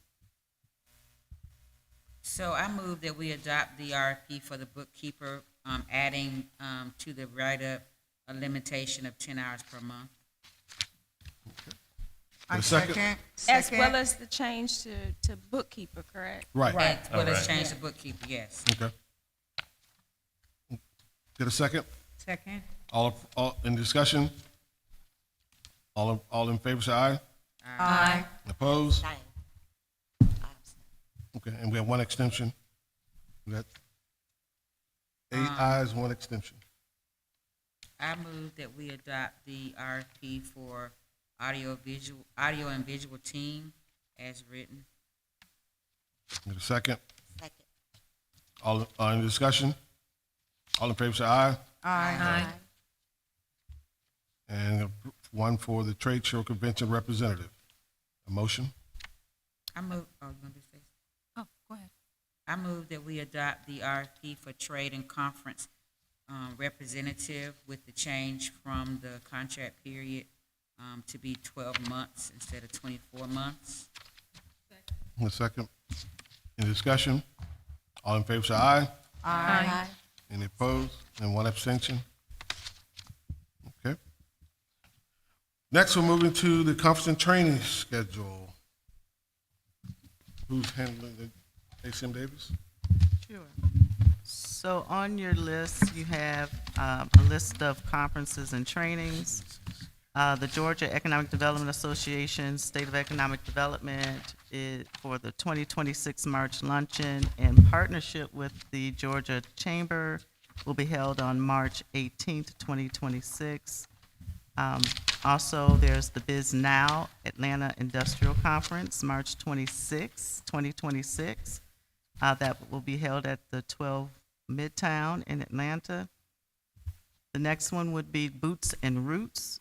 So I move that we adopt the RFP for the bookkeeper, adding to the write-up a limitation of 10 hours per month. I a second? As Second. well as the change to bookkeeper, correct? Right. As well as change the bookkeeper, yes. Okay. Get a second? Second. All in discussion? All in favor, say aye. Aye. Opposed? Same. I abstain. Okay, and we have one extension. We got 8 ayes, 1 extension. I move that we adopt the RFP for audio and visual team as written. Get a second? Second. All in discussion? All in favor, say aye. Aye. And one for the trade show convention representative. A motion? I move, oh, you want to say? Oh, go ahead. I move that we adopt the RFP for trade and conference representative with the change from the contract period to be 12 months instead of 24 months. A second? Any discussion? All in favor, say aye. Aye. Any opposed? And 1 abstention? Okay. Next, we're moving to the conference and training schedule. Who's handling the ACM Davis? Sure. So on your list, you have a list of conferences and trainings. The Georgia Economic Development Association State of Economic Development is for the 2026 March luncheon in partnership with the Georgia Chamber will be held on March 18th, 2026. Also, there's the Biz Now Atlanta Industrial Conference, March 26, 2026. That will be held at the 12 Midtown in Atlanta. The next one would be Boots and Roots,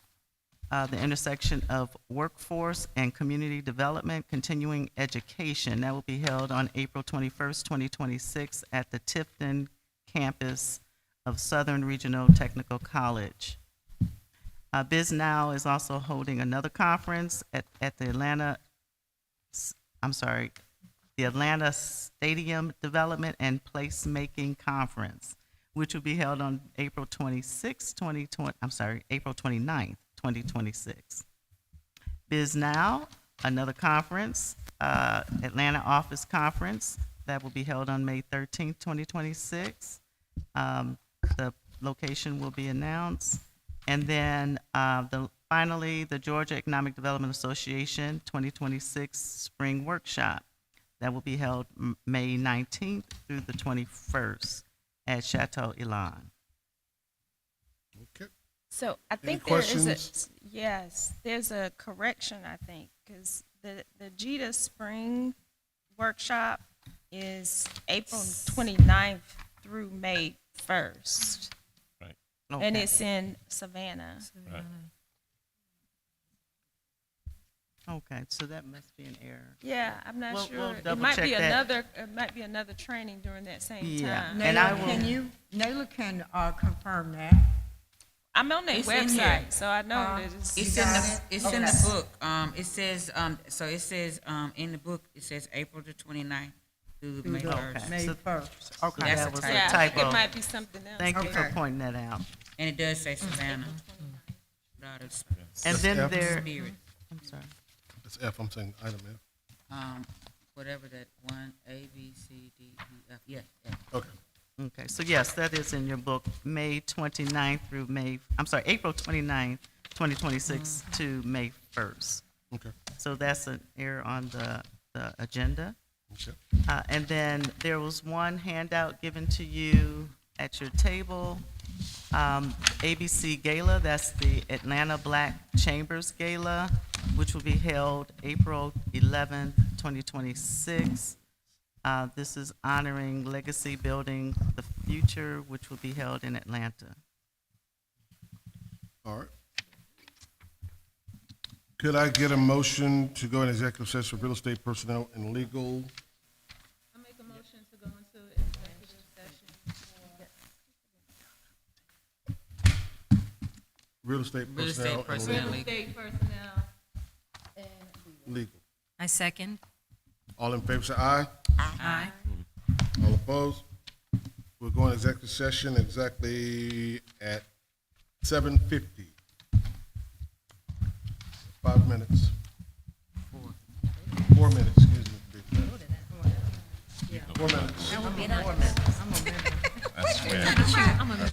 the intersection of workforce and community development, continuing education. That will be held on April 21st, 2026 at the Tifton campus of Southern Regional Technical College. Biz Now is also holding another conference at the Atlanta Stadium Development and Placemaking Conference, which will be held on April 29th, 2026. Biz Now, another conference, Atlanta Office Conference, that will be held on May 13th, 2026. The location will be announced. And then finally, the Georgia Economic Development Association 2026 Spring Workshop that will be held May 19th through the 21st at Chateau Elan. Okay. So I Any think there is questions? there's a correction, I think, because the JETA Spring Workshop is April 29th through May 1st. And Okay. it's in Savannah. Right. Okay, so that must be an error. Yeah, I'm not We'll sure. It double might check be that. another training during that same Yeah. time. And I Naila, will- Naila can confirm that. I'm on their It's in here. website, so I know that it's. It's in the, it's in the book. It says, so it says, in the book, it says April the 29th through May the- 1st. May So- 1st. Okay, That's that a was a typo. Yeah, I think it typo. might be something else. Thank you for Okay. pointing that out. And it does say Savannah. Without a And That's then F? there, spirit. I'm sorry. That's F, I'm saying item F. Whatever that one, A, B, C, D, E, F, yeah, F. Okay. Okay, so yes, that is in your book, May 29th through April 29th, 2026 to May 1st. Okay. So that's an error on the agenda. Okay. And then there was one handout given to you at your table. ABC Gala, that's the Atlanta Black Chambers Gala, which will be held April 11th, 2026. This is honoring Legacy Building the Future, which will be held in Atlanta. All right. Could I get a motion to go in executive session for real estate personnel and legal? I make a motion to go into executive session Real estate Real estate personnel and personnel. legal. for state personnel and Legal. I second. All in favor, say aye. Aye. All opposed? We're going to executive session exactly at 7:50. 5 minutes. 4 minutes, excuse me. 4 minutes. I swear. I'm a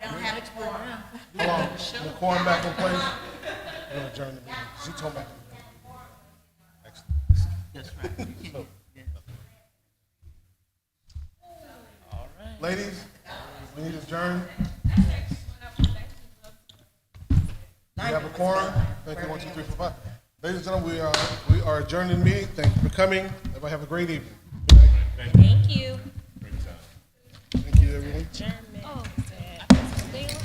Hold on, the quorum back in place. We're gonna adjourn the meeting. She told me. Excellent. That's right. You can- yeah. Ladies, we need to adjourn. We have a quorum. Thank you, 1, 2, 3, 4, 5. Ladies and gentlemen, we are adjourning the meeting. Thank you for coming. Everybody have a great evening. Good night. Thank you. Thank you, everyone. Oh, sad.